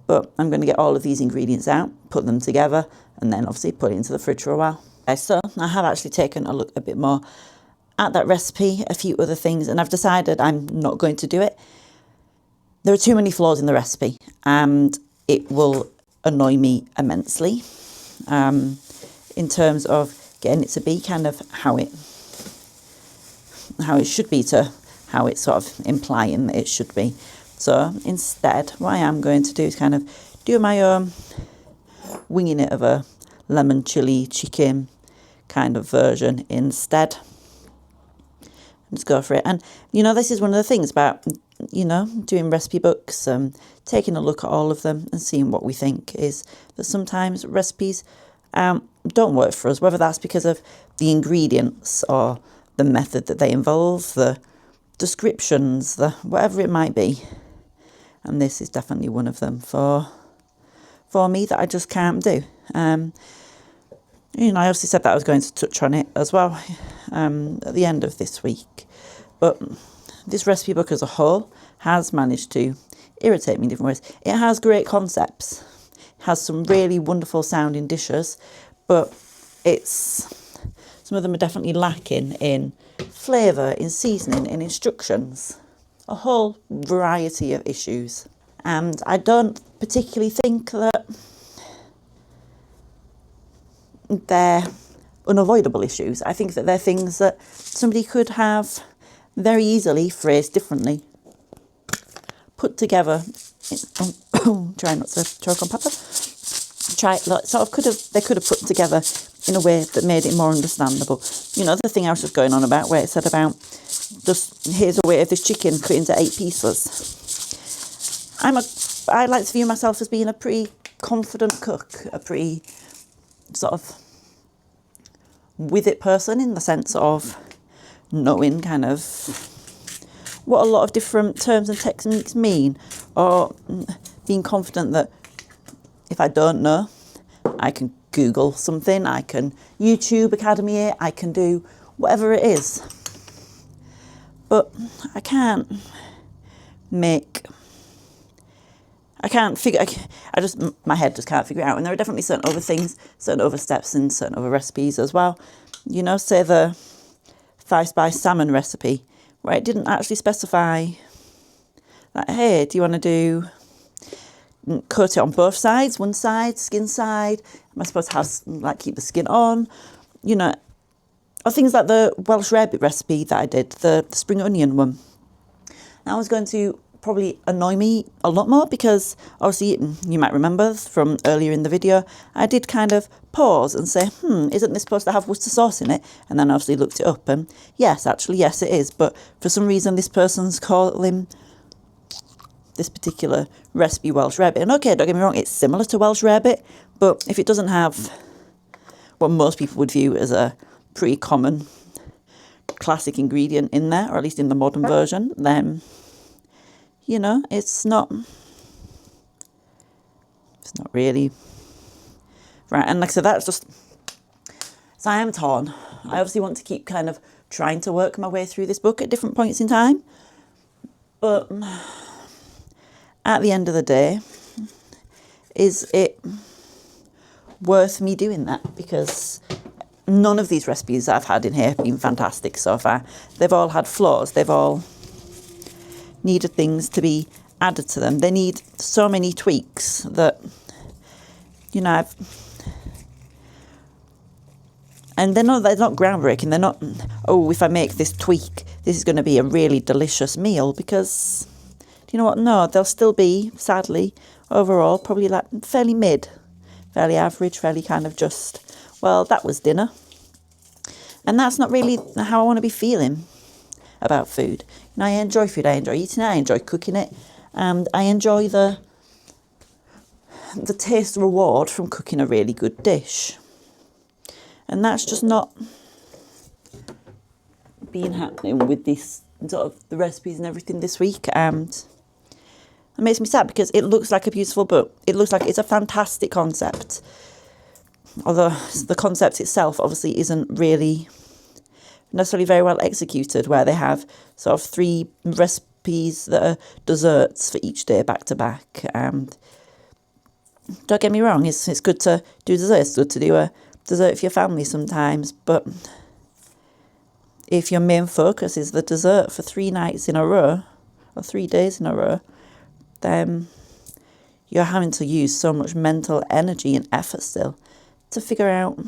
But I'm going to get all of these ingredients out, put them together, and then obviously put it into the fridge for a while. Okay, so I have actually taken a look a bit more at that recipe, a few other things, and I've decided I'm not going to do it. There are too many flaws in the recipe, and it will annoy me immensely in terms of getting it to be kind of how it should be, to how it's sort of implying that it should be. So instead, what I am going to do is kind of do my own winging it of a lemon chili chicken kind of version instead. Just go for it. And this is one of the things about doing recipe books, taking a look at all of them and seeing what we think, is that sometimes recipes don't work for us, whether that's because of the ingredients or the method that they involve, the descriptions, the whatever it might be. And this is definitely one of them for me that I just can't do. I obviously said that I was going to touch on it as well at the end of this week. But this recipe book as a whole has managed to irritate me in different ways. It has great concepts, has some really wonderful sounding dishes, but some of them are definitely lacking in flavour, in seasoning, in instructions, a whole variety of issues. And I don't particularly think that they're unavoidable issues. I think that they're things that somebody could have very easily phrased differently, put together. Try not to choke on pepper. They could have put together in a way that made it more understandable. The thing I was just going on about, where it said about just here's a way of this chicken cut into 8 pieces. I like to view myself as being a pretty confident cook, a pretty sort of with it person, in the sense of knowing kind of what a lot of different terms and techniques mean, or being confident that if I don't know, I can Google something, I can YouTube Academy it, I can do whatever it is. But I can't figure, my head just can't figure it out. And there are definitely certain other things, certain other steps and certain other recipes as well. Say the 5-spice salmon recipe, where it didn't actually specify that, hey, do you want to coat it on both sides, one side, skin side? Am I supposed to keep the skin on? Or things like the Welsh Rarebit recipe that I did, the spring onion one. That was going to probably annoy me a lot more, because obviously you might remember from earlier in the video, I did kind of pause and say, isn't this supposed to have Worcester sauce in it? And then obviously looked it up, and yes, it is. But for some reason, this person's calling this particular recipe Welsh Rarebit. And okay, don't get me wrong, it's similar to Welsh Rarebit, but if it doesn't have what most people would view as a pretty common classic ingredient in there, or at least in the modern version, then it's not really right. And like I said, that's just, so I am torn. I obviously want to keep kind of trying to work my way through this book at different points in time, but at the end of the day, is it worth me doing that? Because none of these recipes that I've had in here have been fantastic so far. They've all had flaws. They've all needed things to be added to them. They need so many tweaks that, and they're not groundbreaking. They're not, if I make this tweak, this is going to be a really delicious meal, because, do you know what? No, they'll still be, sadly, overall, probably fairly mid, fairly average, fairly kind of just, well, that was dinner. And that's not really how I want to be feeling about food. I enjoy food, I enjoy eating it, I enjoy cooking it, and I enjoy the taste reward from cooking a really good dish. And that's just not been happening with this sort of the recipes and everything this week, and it makes me sad, because it looks like a beautiful book. It looks like it's a fantastic concept. although the concept itself obviously isn't really necessarily very well executed, where they have sort of 3 recipes that are desserts for each day back to back. And don't get me wrong, it's good to do dessert. It's good to do a dessert for your family sometimes, but if your main focus is the dessert for 3 nights in a row or 3 days in a row, then you're having to use so much mental energy and effort still to figure out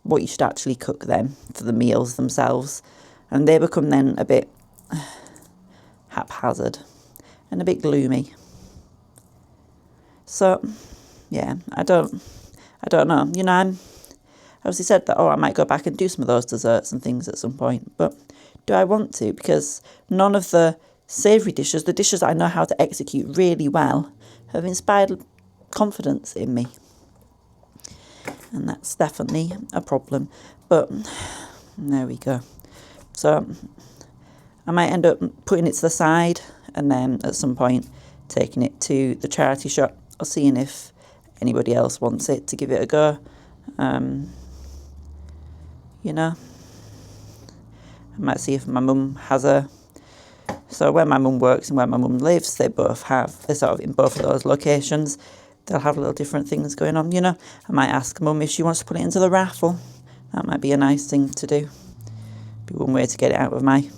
what you should actually cook then for the meals themselves. And they become then a bit haphazard and a bit gloomy. So, yeah, I don't know. You know, I obviously said that, I might go back and do some of those desserts and things at some point. But do I want to? Because none of the savoury dishes, the dishes I know how to execute really well, have inspired confidence in me. And that's definitely a problem. But there we go. So I might end up putting it to the side and then at some point taking it to the charity shop or seeing if anybody else wants it to give it a go. You know, I might see if my mum has so where my mum works and where my mum lives, they're sort of in both of those locations. They'll have little different things going on, you know. I might ask mum if she wants to put it into the raffle. That might be a nice thing to do. Be one way to get it out of my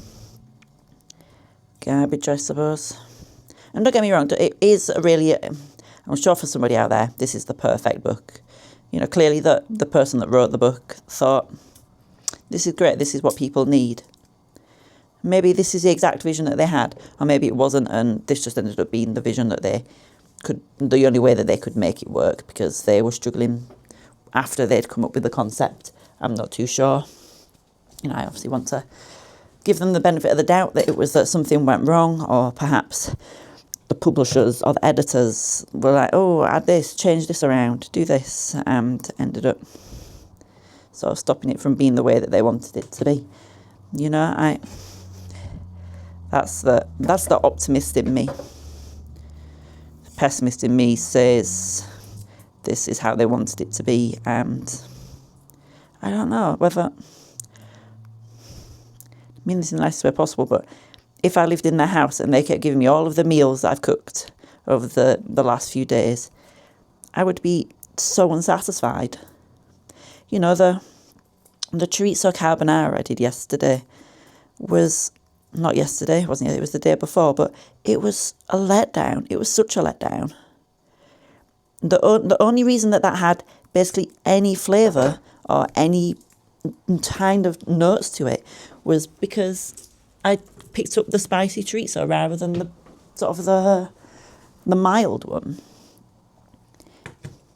garbage, I suppose. And don't get me wrong, it is really, I'm sure for somebody out there, this is the perfect book. You know, clearly the person that wrote the book thought, this is great, this is what people need. Maybe this is the exact vision that they had, or maybe it wasn't, and this just ended up being the vision that the only way that they could make it work, because they were struggling after they'd come up with the concept. I'm not too sure. You know, I obviously want to give them the benefit of the doubt that it was that something went wrong, or perhaps the publishers or the editors were like, add this, change this around, do this, and ended up sort of stopping it from being the way that they wanted it to be. You know, that's the optimist in me. The pessimist in me says this is how they wanted it to be, and I don't know whether, I mean this in the nicest way possible, but if I lived in their house and they kept giving me all of the meals that I've cooked over the last few days, I would be so unsatisfied. You know, the chorizo carbonara I did yesterday was, not yesterday, wasn't it? It was the day before, but it was a letdown. It was such a letdown. The only reason that had basically any flavour or any kind of notes to it was because I picked up the spicy chorizo rather than the sort of the mild one.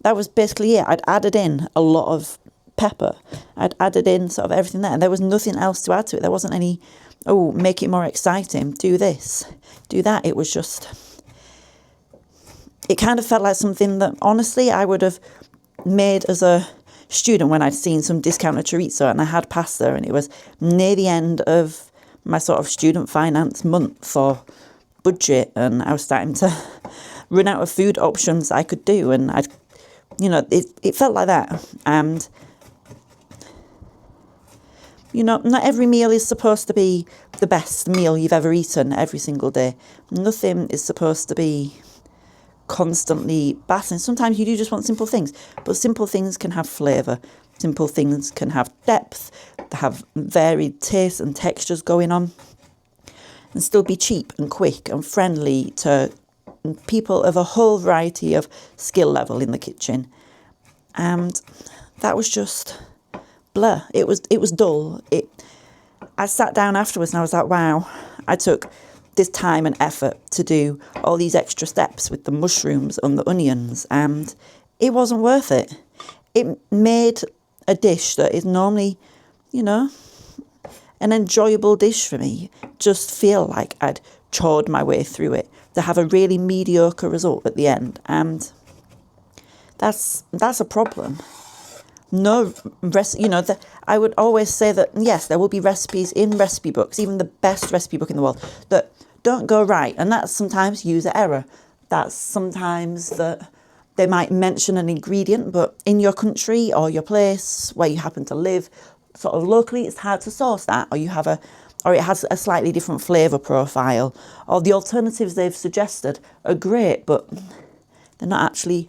That was basically it. I'd added in a lot of pepper. I'd added in sort of everything there, and there was nothing else to add to it. There wasn't any, make it more exciting, do this, do that. It was just, it kind of felt like something that honestly I would have made as a student when I'd seen some discounted chorizo and I had pasta and it was near the end of my sort of student finance month or budget, and I was starting to run out of food options I could do, and it felt like that. And you know, not every meal is supposed to be the best meal you've ever eaten every single day. Nothing is supposed to be constantly battling. Sometimes you do just want simple things, but simple things can have flavour. Simple things can have depth, have varied tastes and textures going on, and still be cheap and quick and friendly to people of a whole variety of skill level in the kitchen. And that was just blur. It was dull. I sat down afterwards and I was like, wow, I took this time and effort to do all these extra steps with the mushrooms and the onions, and it wasn't worth it. It made a dish that is normally, you know, an enjoyable dish for me just feel like I'd chawed my way through it to have a really mediocre result at the end, and that's a problem. No, I would always say that, yes, there will be recipes in recipe books, even the best recipe book in the world, that don't go right. And that's sometimes user error. That's sometimes that they might mention an ingredient, but in your country or your place where you happen to live, sort of locally, it's hard to source that, or it has a slightly different flavour profile, or the alternatives they've suggested are great, but they're not actually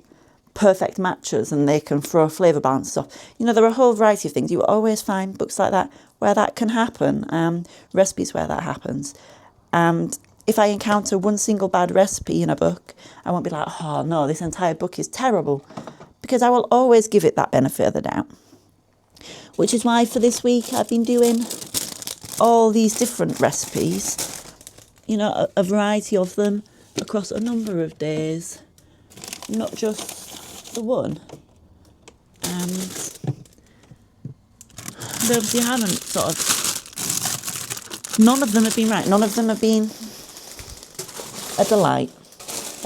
perfect matches, and they can throw flavour balance off. You know, there are a whole variety of things. You will always find books like that where that can happen, recipes where that happens. And if I encounter one single bad recipe in a book, I won't be like, oh no, this entire book is terrible, because I will always give it that benefit of the doubt. Which is why for this week I've been doing all these different recipes, you know, a variety of them across a number of days, not just the one. And they obviously haven't none of them have been right. None of them have been a delight.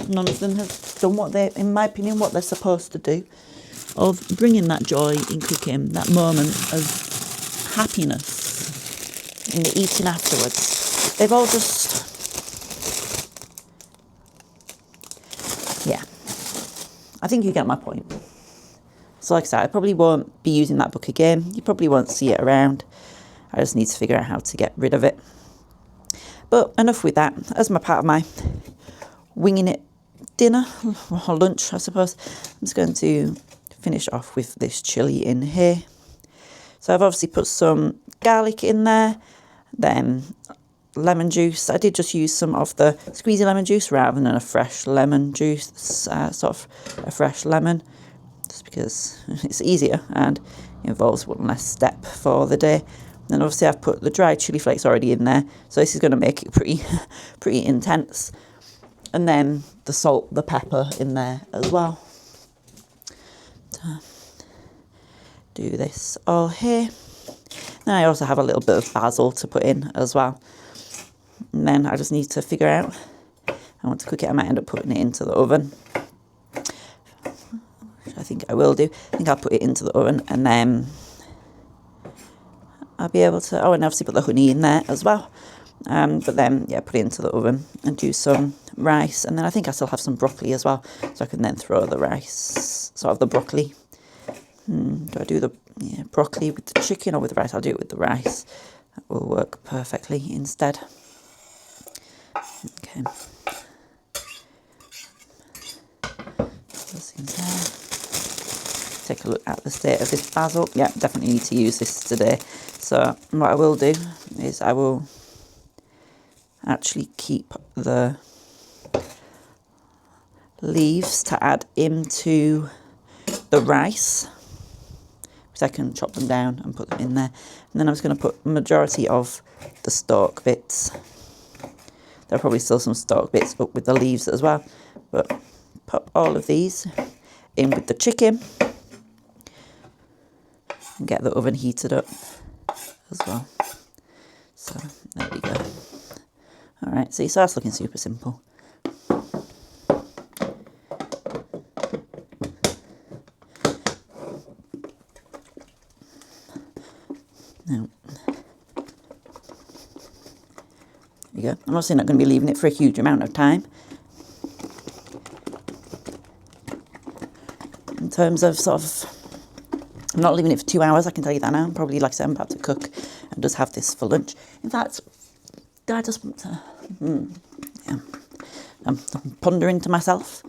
None of them have done what they, in my opinion, what they're supposed to do, of bringing that joy in cooking, that moment of happiness in the eating afterwards. They've all just, yeah, I think you get my point. So like I said, I probably won't be using that book again. You probably won't see it around. I just need to figure out how to get rid of it. But enough with that. As my part of my winging it dinner, or lunch, I suppose, I'm just going to finish off with this chilli in here. So I've obviously put some garlic in there, then lemon juice. I did just use some of the squeezy lemon juice rather than a fresh lemon juice, sort of a fresh lemon, just because it's easier and involves one less step for the day. And obviously I've put the dried chili flakes already in there, so this is going to make it pretty intense. And then the salt, the pepper in there as well. So, do this all here. Then I also have a little bit of basil to put in as well. And then I just need to figure out, I want to cook it, I might end up putting it into the oven. Which I think I will do. I think I'll put it into the oven, and then I'll be able to, oh, and obviously put the honey in there as well. But then, yeah, put it into the oven and do some rice. And then I think I still have some broccoli as well, so I can then throw the rice, sort of the broccoli. Do I do the broccoli with the chicken or with the rice? I'll do it with the rice. That will work perfectly instead. Okay. This in there. Take a look at the state of this basil. Yeah, definitely need to use this today. So what I will do is I will actually keep the leaves to add into the rice, because I can chop them down and put them in there. And then I'm just going to put the majority of the stalk bits. There are probably still some stalk bits up with the leaves as well, but pop all of these in with the chicken and get the oven heated up as well. So there we go. All right, see, so that's looking super simple. Now, there you go. I'm obviously not going to be leaving it for a huge amount of time. In terms of I'm not leaving it for 2 hours, I can tell you that now. I'm probably, like I said, I'm about to cook and just have this for lunch. In fact, do I just want to, yeah, I'm pondering to myself.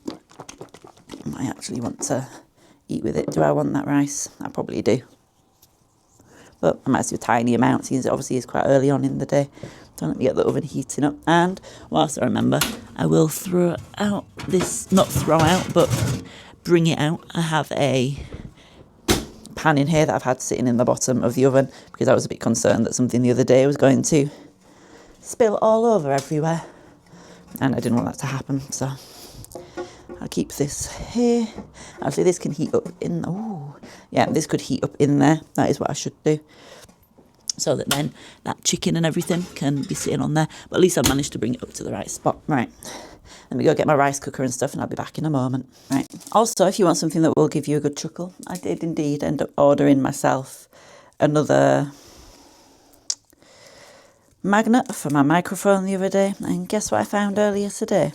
I might actually want to eat with it. Do I want that rice? I probably do. But I might do a tiny amount, since it obviously is quite early on in the day. So let me get the oven heating up. And whilst I remember, I will throw out this, not throw out, but bring it out. I have a pan in here that I've had sitting in the bottom of the oven, because I was a bit concerned that something the other day was going to spill all over everywhere, and I didn't want that to happen, so I'll keep this here. Actually, this can heat up in, oh yeah, this could heat up in there. That is what I should do, so that then that chicken and everything can be sitting on there. But at least I managed to bring it up to the right spot. Right, let me go get my rice cooker and stuff, and I'll be back in a moment. Right. Also, if you want something that will give you a good chuckle, I did indeed end up ordering myself another magnet for my microphone the other day, and guess what I found earlier today?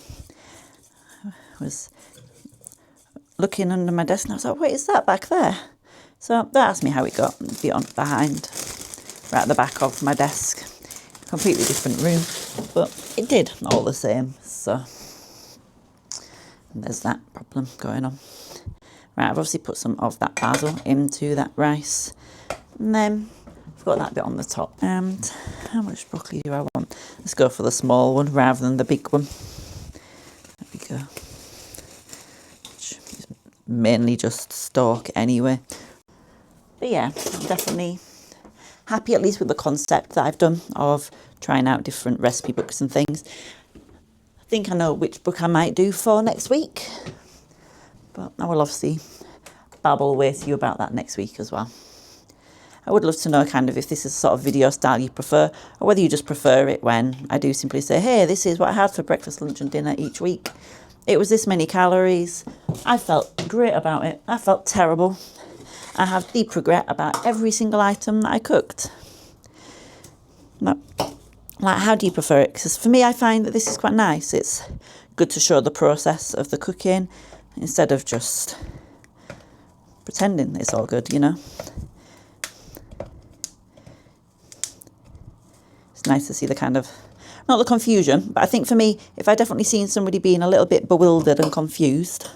It was looking under my desk and I was like, what is that back there? So that asked me how it got behind, right at the back of my desk. Completely different room, but it did all the same. So there's that problem going on. Right, I've obviously put some of that basil into that rice. And then I've got that bit on the top. And how much broccoli do I want? Let's go for the small one rather than the big one. There we go. Which is mainly just stalk anyway. But yeah, I'm definitely happy at least with the concept that I've done of trying out different recipe books and things. I think I know which book I might do for next week. But I will obviously babble away to you about that next week as well. I would love to know kind of if this is the sort of video style you prefer, or whether you just prefer it when I do simply say, hey, this is what I had for breakfast, lunch and dinner each week. It was this many calories. I felt great about it. I felt terrible. I have deep regret about every single item that I cooked. But, like, how do you prefer it? Because for me, I find that this is quite nice. It's good to show the process of the cooking instead of just pretending it's all good, you know. It's nice to see the kind of, not the confusion, but I think for me, if I definitely seen somebody being a little bit bewildered and confused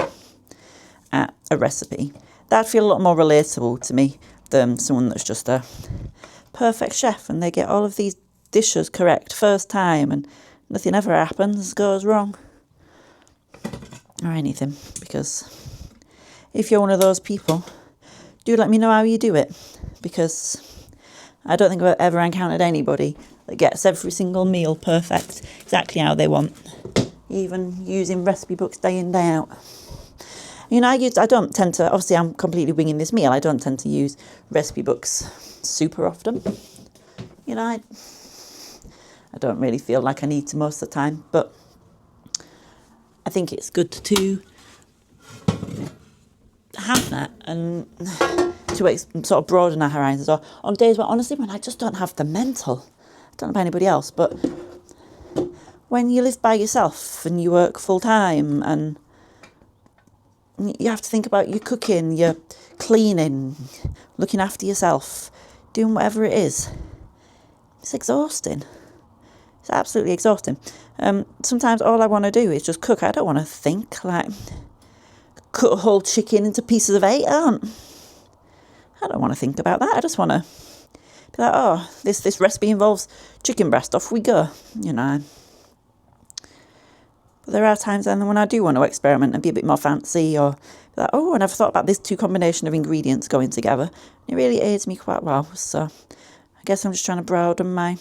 at a recipe, that'd feel a lot more relatable to me than someone that's just a perfect chef and they get all of these dishes correct first time and nothing ever happens, goes wrong or anything. Because if you're one of those people, do let me know how you do it, because I don't think I've ever encountered anybody that gets every single meal perfect, exactly how they want, even using recipe books day in, day out. You know, I don't tend to, obviously I'm completely winging this meal, I don't tend to use recipe books super often. You know, I don't really feel like I need to most of the time, but I think it's good to have that and to sort of broaden our horizons. Or on days where, honestly, when I just don't have the mental, I don't know about anybody else, but when you live by yourself and you work full time and you have to think about your cooking, your cleaning, looking after yourself, doing whatever it is, it's exhausting. It's absolutely exhausting. Sometimes all I want to do is just cook. I don't want to think, like, cut a whole chicken into pieces of 8. I don't want to think about that. I just want to be like, oh, this recipe involves chicken breast, off we go, you know. But there are times then when I do want to experiment and be a bit more fancy, or be like, oh, I never thought about this 2 combination of ingredients going together. It really aids me quite well. So I guess I'm just trying to broaden my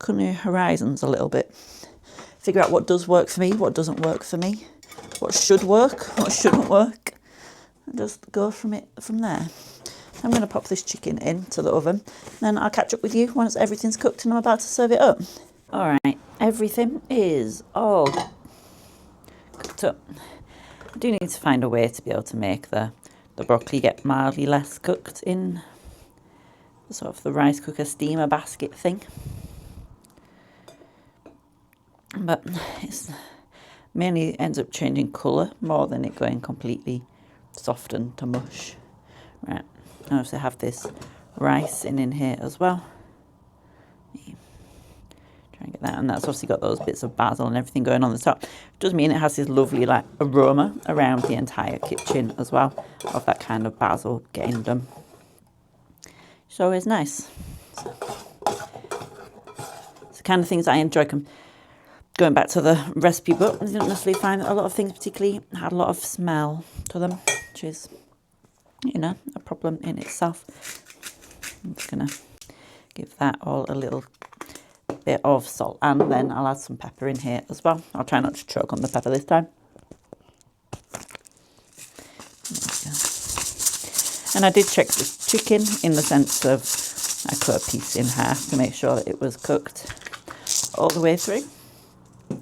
culinary horizons a little bit. Figure out what does work for me, what doesn't work for me, what should work, what shouldn't work, and just go from there. I'm going to pop this chicken into the oven, then I'll catch up with you once everything's cooked and I'm about to serve it up. All right, everything is all cooked up. I do need to find a way to be able to make the broccoli get mildly less cooked in the sort of the rice cooker steamer basket thing. But it's mainly ends up changing colour more than it going completely softened to mush. Right, I also have this rice in here as well. Try and get that, and that's obviously got those bits of basil and everything going on the top. It does mean it has this lovely like aroma around the entire kitchen as well, of that kind of basil getting done. It's always nice. So, it's the kind of things I enjoy. Going back to the recipe book, I didn't necessarily find that a lot of things particularly had a lot of smell to them, which is, you know, a problem in itself. I'm just going to give that all a little bit of salt, and then I'll add some pepper in here as well. I'll try not to choke on the pepper this time. And I did check the chicken in the sense of I cut a piece in half to make sure that it was cooked all the way through.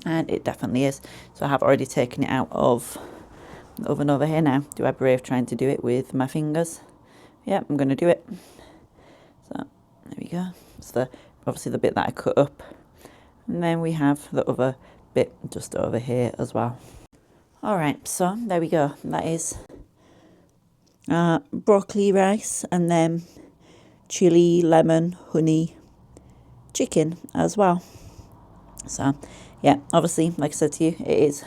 And it definitely is. So I have already taken it out of the oven over here now. Do I brave trying to do it with my fingers? Yeah, I'm going to do it. So there we go. It's obviously the bit that I cut up. And then we have the other bit just over here as well. Alright, so there we go. That is broccoli rice and then chili, lemon, honey, chicken as well. So yeah, obviously, like I said to you, it is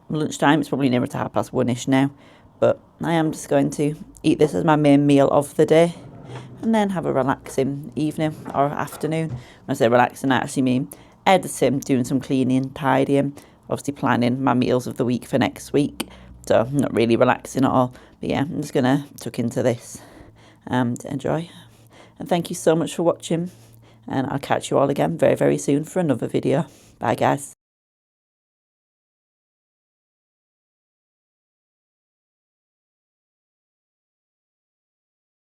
lunchtime. It's probably nearer to 1:30 now, but I am just going to eat this as my main meal of the day and then have a relaxing evening or afternoon. When I say relaxing, I actually mean editing, doing some cleaning, tidying, obviously planning my meals of the week for next week. So not really relaxing at all, but yeah, I'm just gonna tuck into this and enjoy. And thank you so much for watching, and I'll catch you all again very, very soon for another video. Bye guys.